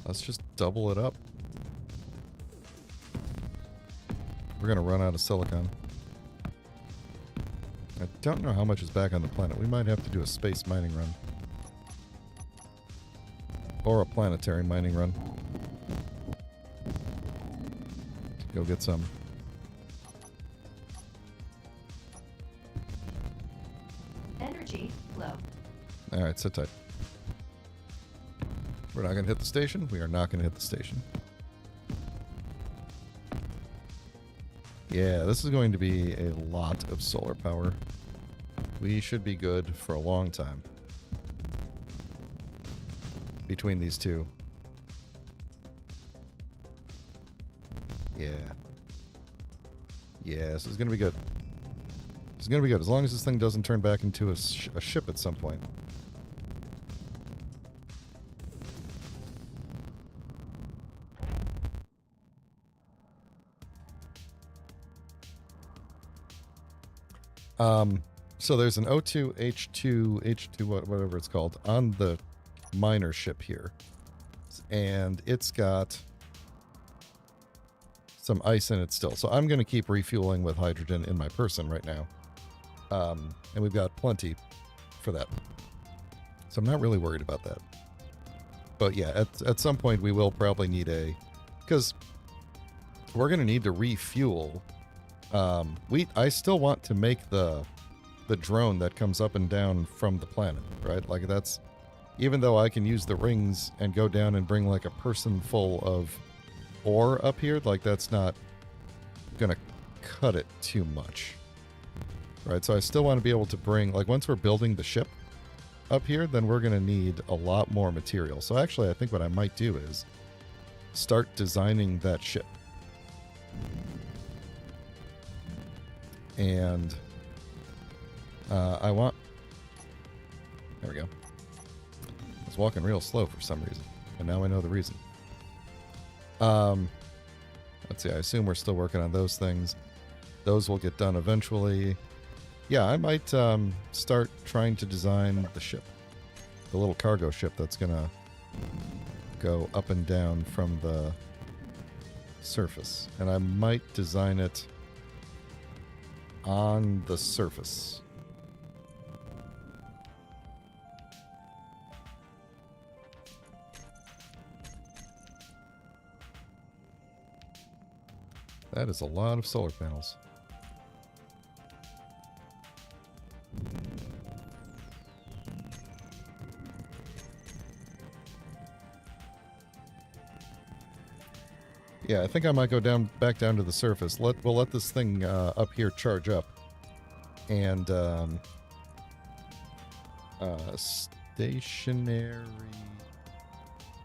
[SPEAKER 1] let's just double it up. We're going to run out of silicon. I don't know how much is back on the planet. We might have to do a space mining run. Or a planetary mining run. Go get some.
[SPEAKER 2] Energy low.
[SPEAKER 1] Alright, sit tight. We're not going to hit the station. We are not going to hit the station. Yeah, this is going to be a lot of solar power. We should be good for a long time. Between these two. Yeah. Yeah, this is going to be good. This is going to be good, as long as this thing doesn't turn back into a ship at some point. So there's an O2, H2, whatever it's called, on the miner ship here. And it's got some ice in it still. So I'm going to keep refueling with hydrogen in my person right now. And we've got plenty for that. So I'm not really worried about that. But yeah, at some point we will probably need because we're going to need to refuel. I still want to make the drone that comes up and down from the planet, right? Like that's, even though I can use the rings and go down and bring like a person full of ore up here, like that's not gonna cut it too much, right? So I still want to be able to bring, like once we're building the ship up here, then we're gonna need a lot more material. So actually I think what I might do is start designing that ship. And I want... There we go. I was walking real slow for some reason, and now I know the reason. Let's see, I assume we're still working on those things. Those will get done eventually. Yeah, I might start trying to design the ship. The little cargo ship that's gonna go up and down from the surface. And I might design it on the surface. That is a lot of solar panels. Yeah, I think I might go back down to the surface. We'll let this thing up here charge up. And stationary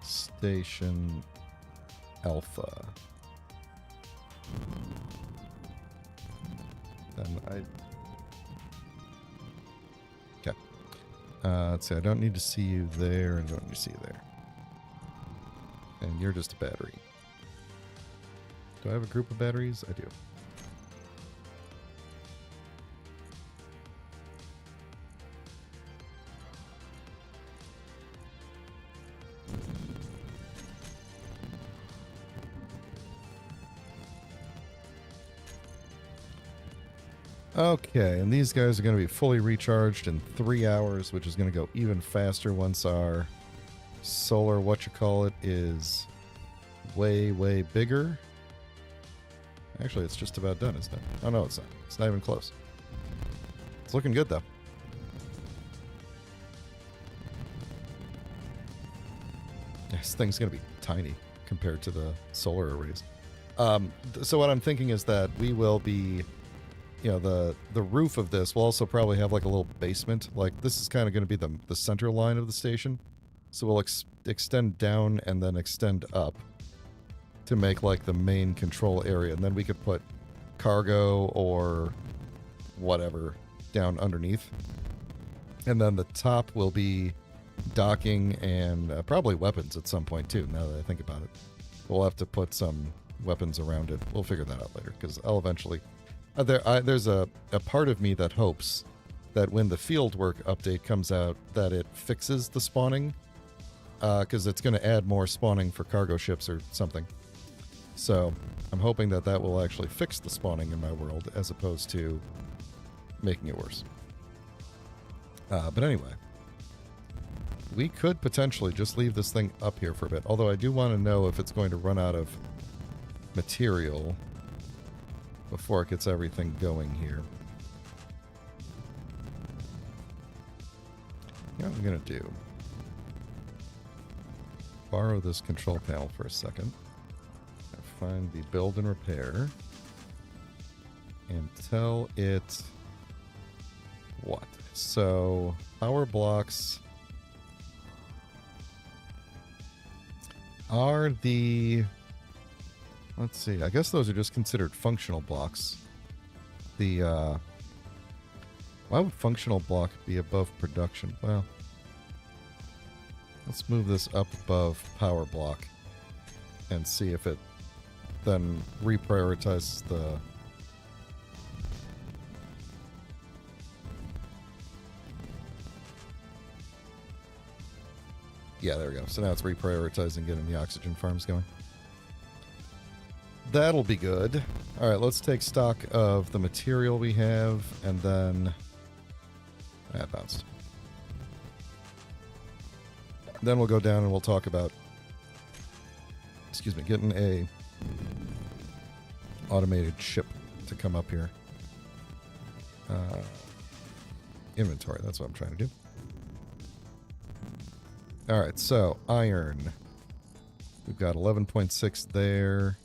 [SPEAKER 1] station alpha. Then okay. Let's see. I don't need to see you there, and don't need to see you there. And you're just a battery. Do I have a group of batteries? I do. Okay, and these guys are going to be fully recharged in 3 hours, which is going to go even faster once our solar whatchamacallit is way, way bigger. Actually, it's just about done, isn't it? Oh, no, it's not. It's not even close. It's looking good, though. This thing's going to be tiny compared to the solar arrays. So what I'm thinking is that we will be, you know, the roof of this will also probably have like a little basement. Like this is kind of going to be the center line of the station. So we'll extend down and then extend up to make like the main control area. And then we could put cargo or whatever down underneath. And then the top will be docking and probably weapons at some point too, now that I think about it. We'll have to put some weapons around it. We'll figure that out later, because I'll eventually... there's a part of me that hopes that when the fieldwork update comes out, that it fixes the spawning, because it's going to add more spawning for cargo ships or something. So I'm hoping that that will actually fix the spawning in my world, as opposed to making it worse. But anyway, we could potentially just leave this thing up here for a bit, although I do want to know if it's going to run out of material before it gets everything going here. What I'm going to do, borrow this control panel for a second, find the build and repair, and tell it what. So, power blocks are the... Let's see, I guess those are just considered functional blocks. The, why would functional block be above production? Well, let's move this up above power block and see if it then reprioritizes the... Yeah, there we go. So now it's reprioritizing getting the oxygen farms going. That'll be good. All right, let's take stock of the material we have, and then... That bounced. Then we'll go down and we'll talk about... Excuse me, getting a automated ship to come up here. Inventory, that's what I'm trying to do. All right, so iron. We've got 11.6 there.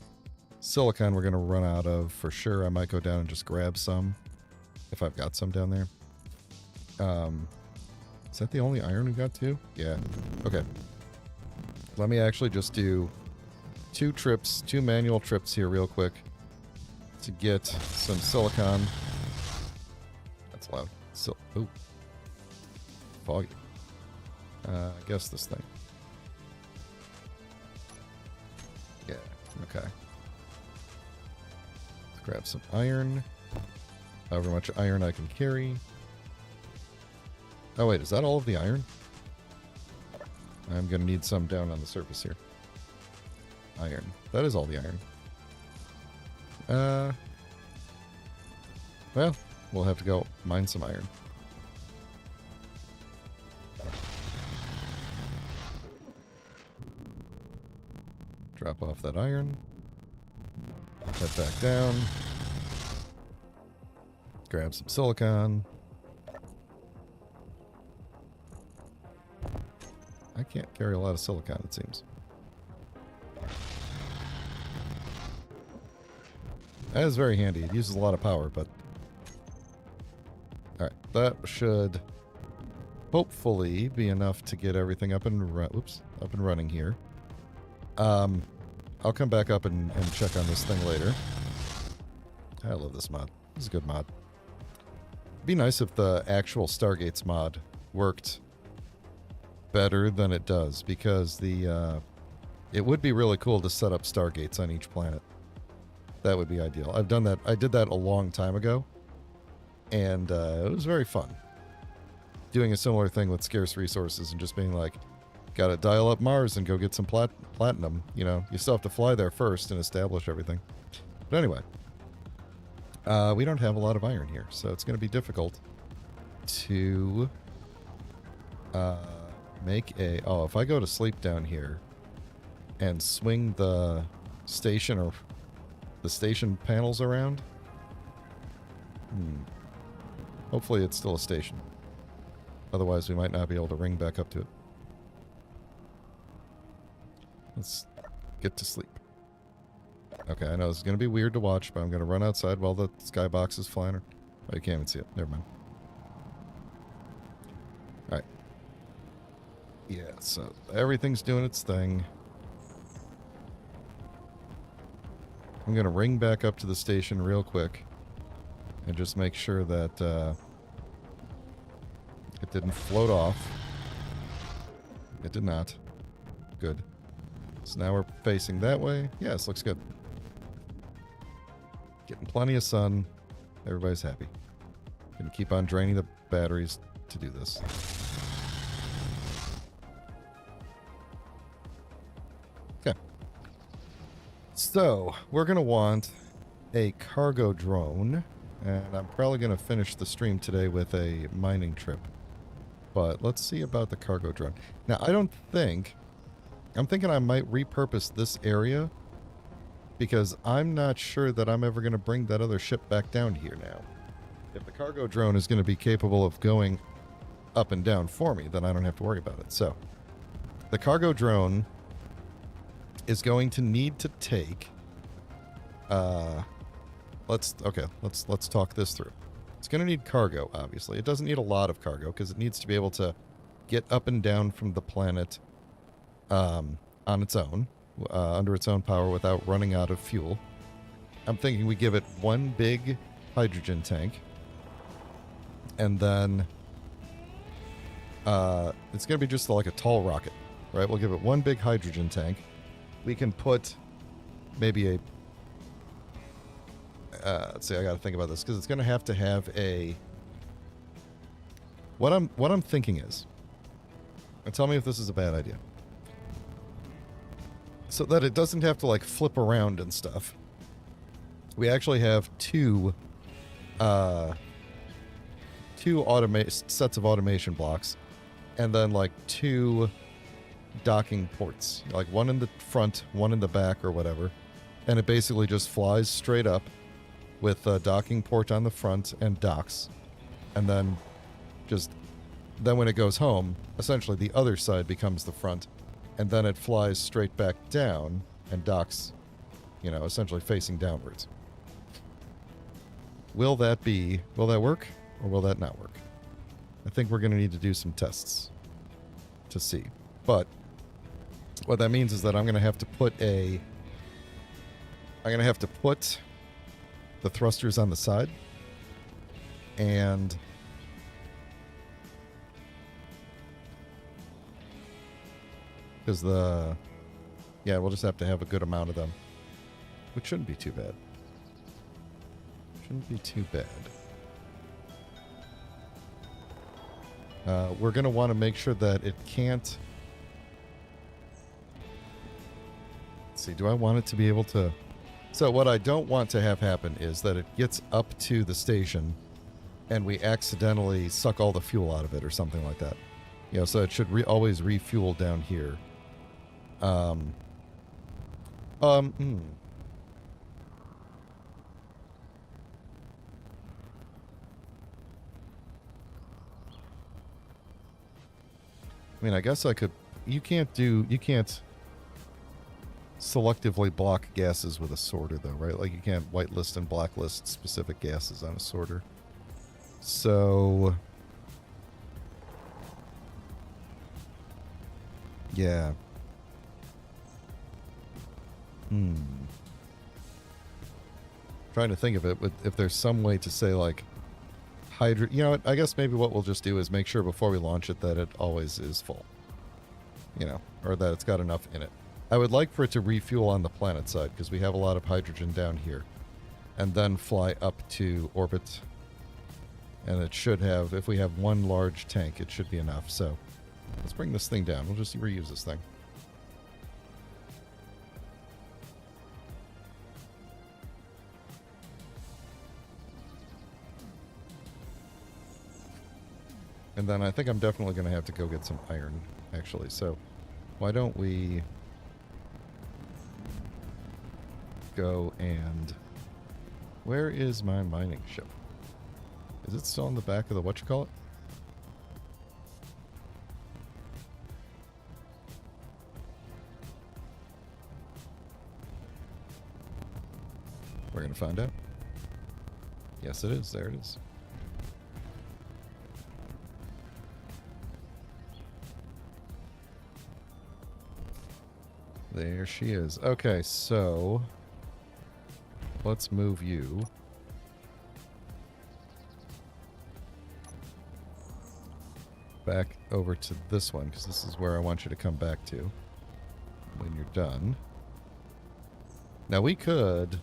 [SPEAKER 1] Silicon we're going to run out of for sure. I might go down and just grab some if I've got some down there. Is that the only iron we got too? Yeah. Okay. Let me actually just do 2 trips, 2 manual trips here real quick to get some silicon. That's loud. Ooh. Foggy. I guess this thing. Yeah, okay. Let's grab some iron. However much iron I can carry. Oh wait, is that all of the iron? I'm gonna need some down on the surface here. Iron. That is all the iron. Well, we'll have to go mine some iron. Drop off that iron. Head back down. Grab some silicon. I can't carry a lot of silicon, it seems. That is very handy. It uses a lot of power, but... Alright, that should hopefully be enough to get everything up and running here. I'll come back up and check on this thing later. I love this mod. This is a good mod. It'd be nice if the actual Stargates mod worked better than it does, because the it would be really cool to set up Stargates on each planet. That would be ideal. I've done that. I did that a long time ago, and it was very fun. Doing a similar thing with scarce resources and just being like, gotta dial up Mars and go get some platinum. You know, you still have to fly there first and establish everything. But anyway, We don't have a lot of iron here, so it's going to be difficult to make a... Oh, if I go to sleep down here and swing the station or the station panels around... Hopefully it's still a station. Otherwise, we might not be able to ring back up to it. Let's get to sleep. Okay, I know this is going to be weird to watch, but I'm going to run outside while the skybox is flying. Oh, you can't even see it. Never mind. Alright. Yeah, so everything's doing its thing. I'm going to ring back up to the station real quick and just make sure that it didn't float off. It did not. Good. So now we're facing that way. Yes, looks good. Getting plenty of sun. Everybody's happy. Gonna keep on draining the batteries to do this. Okay. So, we're gonna want a cargo drone. And I'm probably gonna finish the stream today with a mining trip. But let's see about the cargo drone. Now, I'm thinking I might repurpose this area because I'm not sure that I'm ever going to bring that other ship back down here now. If the cargo drone is going to be capable of going up and down for me, then I don't have to worry about it. So, the cargo drone is going to need to take... Let's talk this through. It's going to need cargo, obviously. It doesn't need a lot of cargo because it needs to be able to get up and down from the planet on its own, under its own power without running out of fuel. I'm thinking we give it one big hydrogen tank, and then it's going to be just like a tall rocket, right? We'll give it one big hydrogen tank. We can put maybe a... let's see, I got to think about this because it's going to have a... What I'm thinking is, and tell me if this is a bad idea, so that it doesn't have to like flip around and stuff. We actually have two sets of automation blocks, and then like two docking ports, like one in the front, one in the back, or whatever, and it basically just flies straight up with a docking port on the front and docks, and then when it goes home, essentially the other side becomes the front, and then it flies straight back down and docks, essentially facing downwards. Will that work, or will that not work? I think we're going to need to do some tests to see. But what that means is that I'm going to have to put the thrusters on the side, and because we'll just have to have a good amount of them, which shouldn't be too bad. We're going to want to make sure that it can't... Let's see, do I want it to be able to... So what I don't want to have happen is that it gets up to the station and we accidentally suck all the fuel out of it or something like that. So it should always refuel down here. I mean, I guess I could... You can't selectively block gases with a sorter, though, right? Like, you can't whitelist and blacklist specific gases on a sorter. So... yeah. Trying to think of it, if there's some way to say, like, I guess maybe what we'll just do is make sure before we launch it that it always is full. Or that it's got enough in it. I would like for it to refuel on the planet side, because we have a lot of hydrogen down here. And then fly up to orbit. And it should have, if we have one large tank, it should be enough. So, let's bring this thing down. We'll just reuse this thing. And then I think I'm definitely going to have to go get some iron, actually. So why don't we go and... Where is my mining ship? Is it still on the back of the whatchamacallit? We're going to find out. Yes, it is. There it is. There she is. Okay, so let's move you. Back over to this one, because this is where I want you to come back to when you're done. Now we could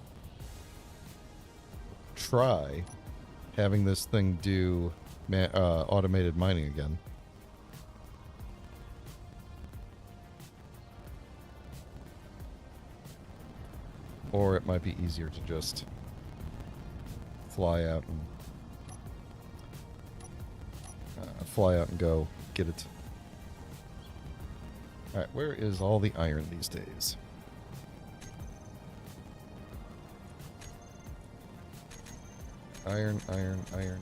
[SPEAKER 1] try having this thing do automated mining again. Or it might be easier to just fly out and go get it. Alright, where is all the iron these days? Iron, iron, iron, iron.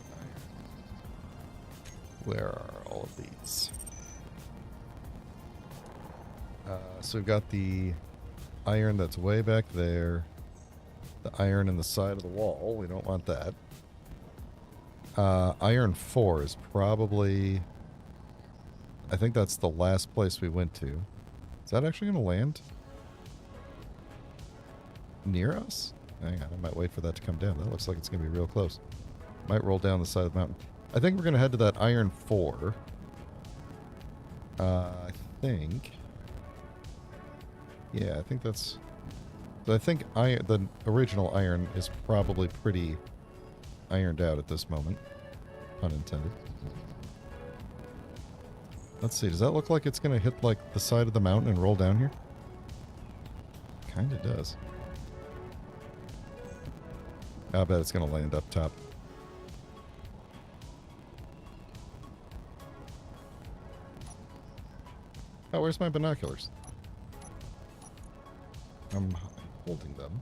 [SPEAKER 1] Where are all of these? So we've got the iron that's way back there. The iron in the side of the wall. We don't want that. Iron 4 is probably... I think that's the last place we went to. Is that actually going to land? Near us? Hang on, I might wait for that to come down. That looks like it's going to be real close. Might roll down the side of the mountain. I think we're going to head to that Iron 4. I think... Yeah, I think that's... I think the original iron is probably pretty ironed out at this moment. Pun intended. Let's see, does that look like it's going to hit, like, the side of the mountain and roll down here? Kinda does. I bet it's going to land up top. Oh, where's my binoculars? I'm holding them.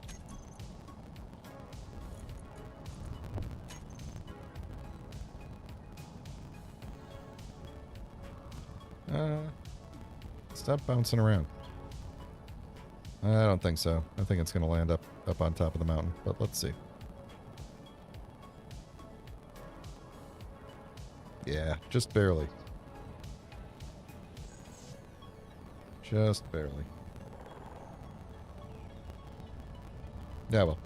[SPEAKER 1] Stop bouncing around. I don't think so. I think it's going to land up on top of the mountain, but let's see. Yeah, just barely. Just barely. Yeah, well.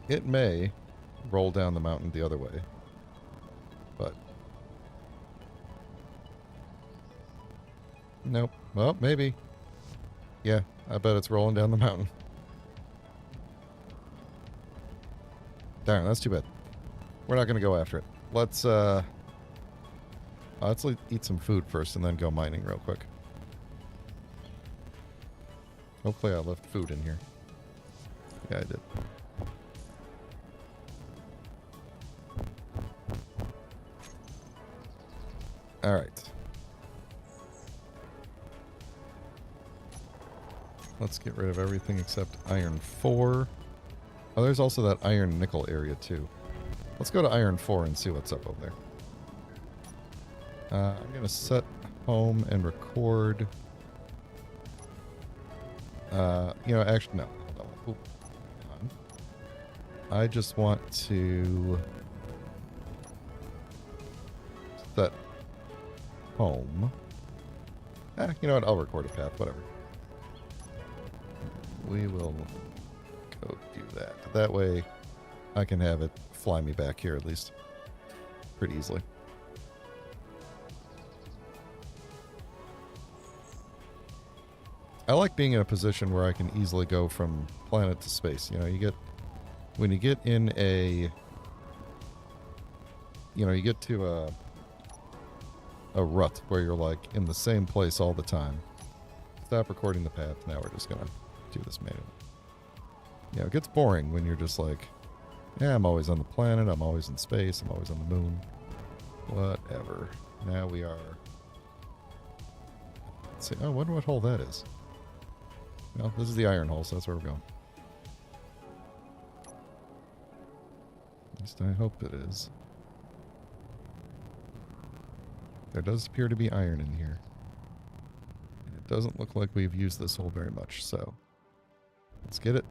[SPEAKER 1] It may roll down the mountain the other way, but... Nope. Well, maybe. Yeah, I bet it's rolling down the mountain. Darn, that's too bad. We're not going to go after it. Let's eat some food first and then go mining real quick. Hopefully I left food in here. Yeah, I did. Alright. Let's get rid of everything except iron 4. Oh, there's also that iron nickel area too. Let's go to iron 4 and see what's up over there. I'm going to set home and record. You know, actually, no. Hold on. Ooh, hang on. I just want to set home. You know what? I'll record a path, whatever. We will go do that. That way I can have it fly me back here at least pretty easily. I like being in a position where I can easily go from planet to space. You know, when you get in a, you know, you get to a rut where you're like in the same place all the time. Stop recording the path. Now we're just gonna do this manually. You know, it gets boring when you're just like, yeah, I'm always on the planet, I'm always in space, I'm always on the moon. Whatever. Now we are... Let's see. Oh, I wonder what hole that is. Well, this is the iron hole, so that's where we're going. At least I hope it is. There does appear to be iron in here. And it doesn't look like we've used this hole very much, so... Let's get it.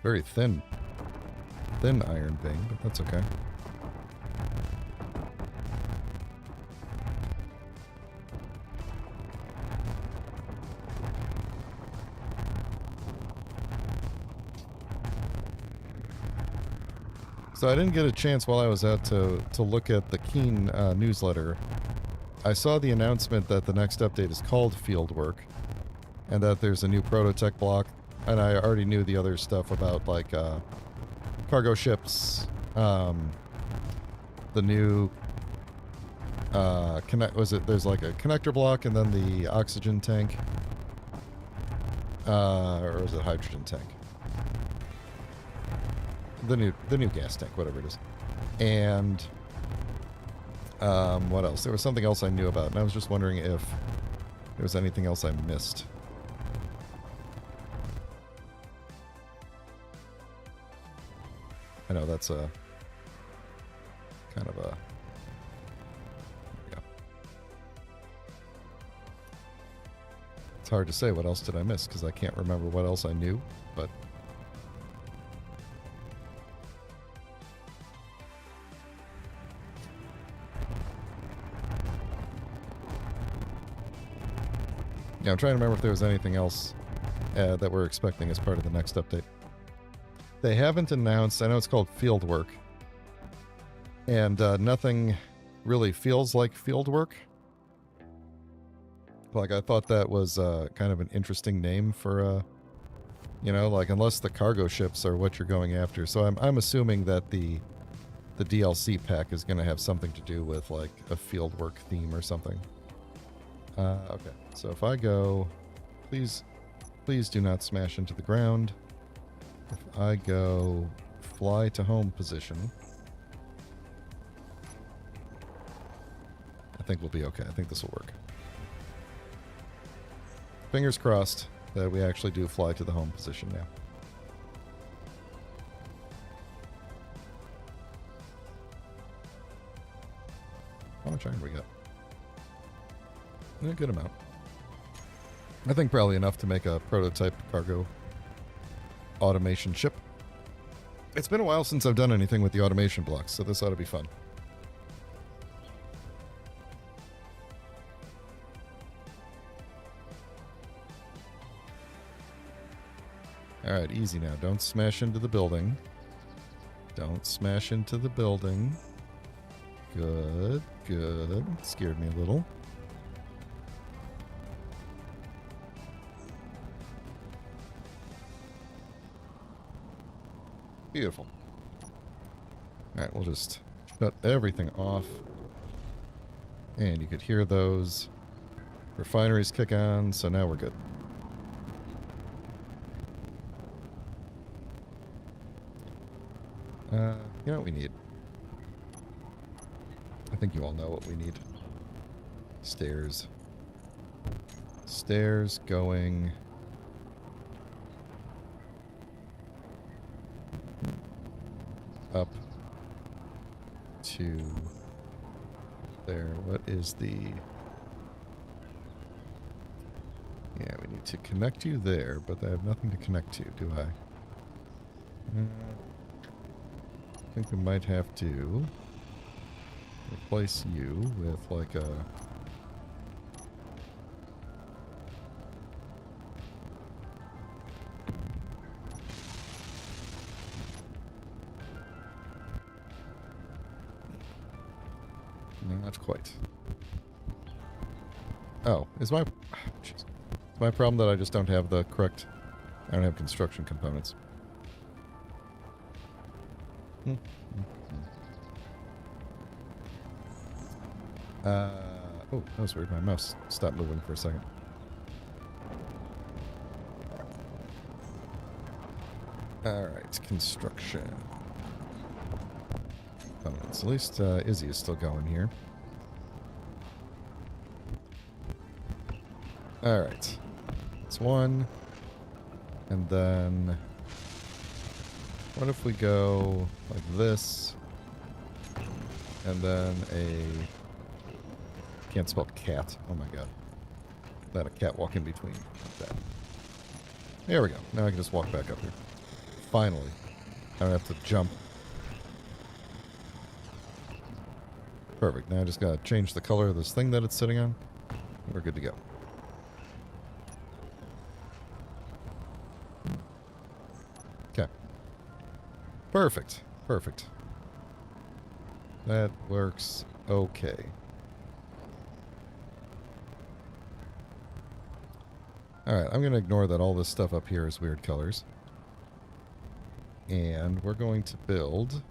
[SPEAKER 1] Very thin iron vein, but that's okay. So I didn't get a chance while I was out to look at the Keen newsletter. I saw the announcement that the next update is called Fieldwork, and that there's a new prototech block, and I already knew the other stuff about, like, cargo ships, the new, there's like a connector block, and then the oxygen tank, or is it hydrogen tank? The new gas tank, whatever it is. And what else? There was something else I knew about, and I was just wondering if there was anything else I missed. I know that's a kind of a... There we go. It's hard to say what else did I miss, because I can't remember what else I knew, but... Yeah, I'm trying to remember if there was anything else that we're expecting as part of the next update. They haven't announced, I know it's called Fieldwork, and nothing really feels like Fieldwork. Like, I thought that was kind of an interesting name for, you know, like, unless the cargo ships are what you're going after. So I'm assuming that the DLC pack is going to have something to do with, like, a Fieldwork theme or something. Okay, so if I go, please do not smash into the ground. If I go fly to home position, I think we'll be okay. I think this will work. Fingers crossed that we actually do fly to the home position now. How much iron we got? A good amount. I think probably enough to make a prototype cargo automation ship. It's been a while since I've done anything with the automation blocks, so this ought to be fun. Alright, easy now. Don't smash into the building. Don't smash into the building. Good, good. Scared me a little. Beautiful. Alright, we'll just shut everything off. And you could hear those refineries kick on, so now we're good. You know what we need? I think you all know what we need. Stairs. Stairs going... up to there. What is the... Yeah, we need to connect you there, but I have nothing to connect to, do I? I think we might have to replace you with like a... No, not quite. Oh, is my... Jeez. Is my problem that I just don't have the correct... I don't have construction components. Oh, that was weird. My mouse stopped moving for a second. Alright, construction. Components. At least Izzy is still going here. Alright. That's one. And then... what if we go like this? And then a... can't spell cat. Oh my god. That a cat walk in between. Like that. There we go. Now I can just walk back up here. Finally. I don't have to jump. Perfect. Now I just gotta change the color of this thing that it's sitting on. We're good to go. Okay. Perfect. Perfect. That works okay. Alright, I'm going to ignore that all this stuff up here is weird colors. And we're going to build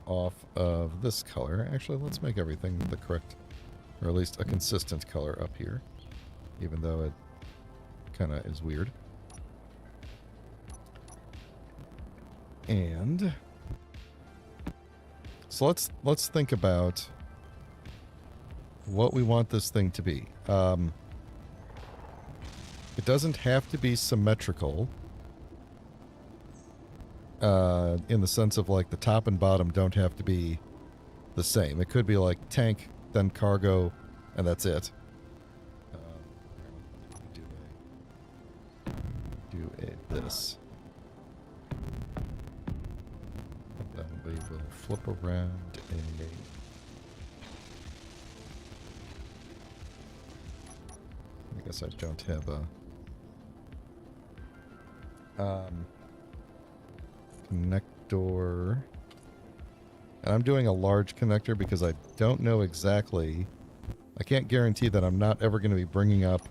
[SPEAKER 1] off of this color. Actually, let's make everything the correct, or at least a consistent color up here. Even though it kind of is weird. And... so let's think about what we want this thing to be. It doesn't have to be symmetrical in the sense of like the top and bottom don't have to be the same. It could be like tank, then cargo, and that's it. Do a this. Then we will flip around a... I guess I don't have a... connector. And I'm doing a large connector because I don't know exactly... I can't guarantee that I'm not ever going to be bringing up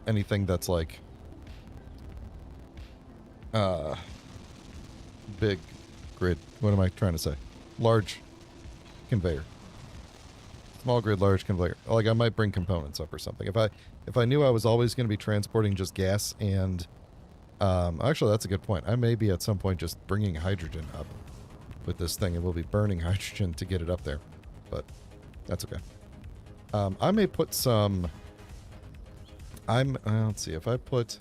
[SPEAKER 1] anything that's like big grid. What am I trying to say? Large conveyor. Small grid, large conveyor. Like I might bring components up or something. If I knew I was always going to be transporting just gas and actually that's a good point. I may be at some point just bringing hydrogen up with this thing and we'll be burning hydrogen to get it up there. But that's okay. I may put some... let's see, if I put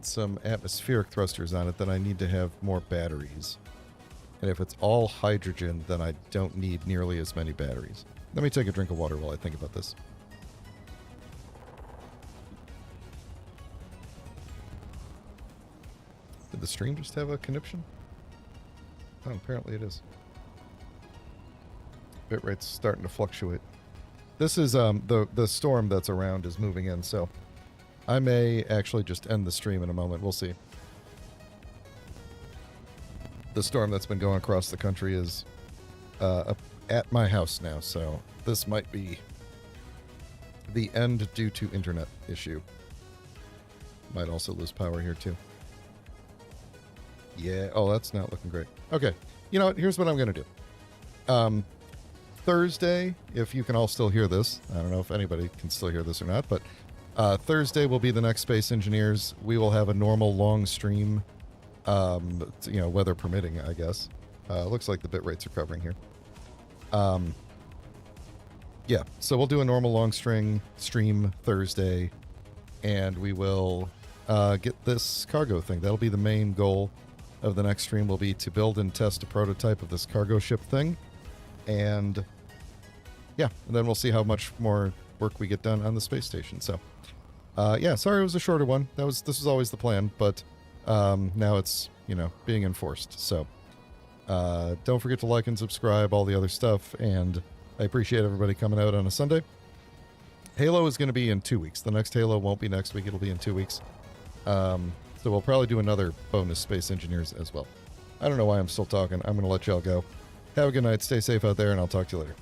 [SPEAKER 1] some atmospheric thrusters on it, then I need to have more batteries. And if it's all hydrogen, then I don't need nearly as many batteries. Let me take a drink of water while I think about this. Did the stream just have a conniption? Oh, apparently it is. Bitrate's starting to fluctuate. This is, the storm that's around is moving in, so I may actually just end the stream in a moment. We'll see. The storm that's been going across the country is up at my house now, so this might be the end due to internet issue. Might also lose power here, too. Yeah, oh, that's not looking great. Okay, you know what? Here's what I'm going to do. Thursday, if you can all still hear this, I don't know if anybody can still hear this or not, but Thursday will be the next Space Engineers. We will have a normal long stream, you know, weather permitting, I guess. Looks like the bit rates are covering here. Yeah, so we'll do a normal long stream Thursday, and we will get this cargo thing. That'll be the main goal of the next stream, will be to build and test a prototype of this cargo ship thing. And yeah, and then we'll see how much more work we get done on the space station. So yeah, sorry it was a shorter one. This was always the plan, but now it's, you know, being enforced. So don't forget to like and subscribe, all the other stuff, and I appreciate everybody coming out on a Sunday. Halo is going to be in 2 weeks. The next Halo won't be next week. It'll be in 2 weeks. So we'll probably do another bonus Space Engineers as well. I don't know why I'm still talking. I'm going to let y'all go. Have a good night. Stay safe out there, and I'll talk to you later.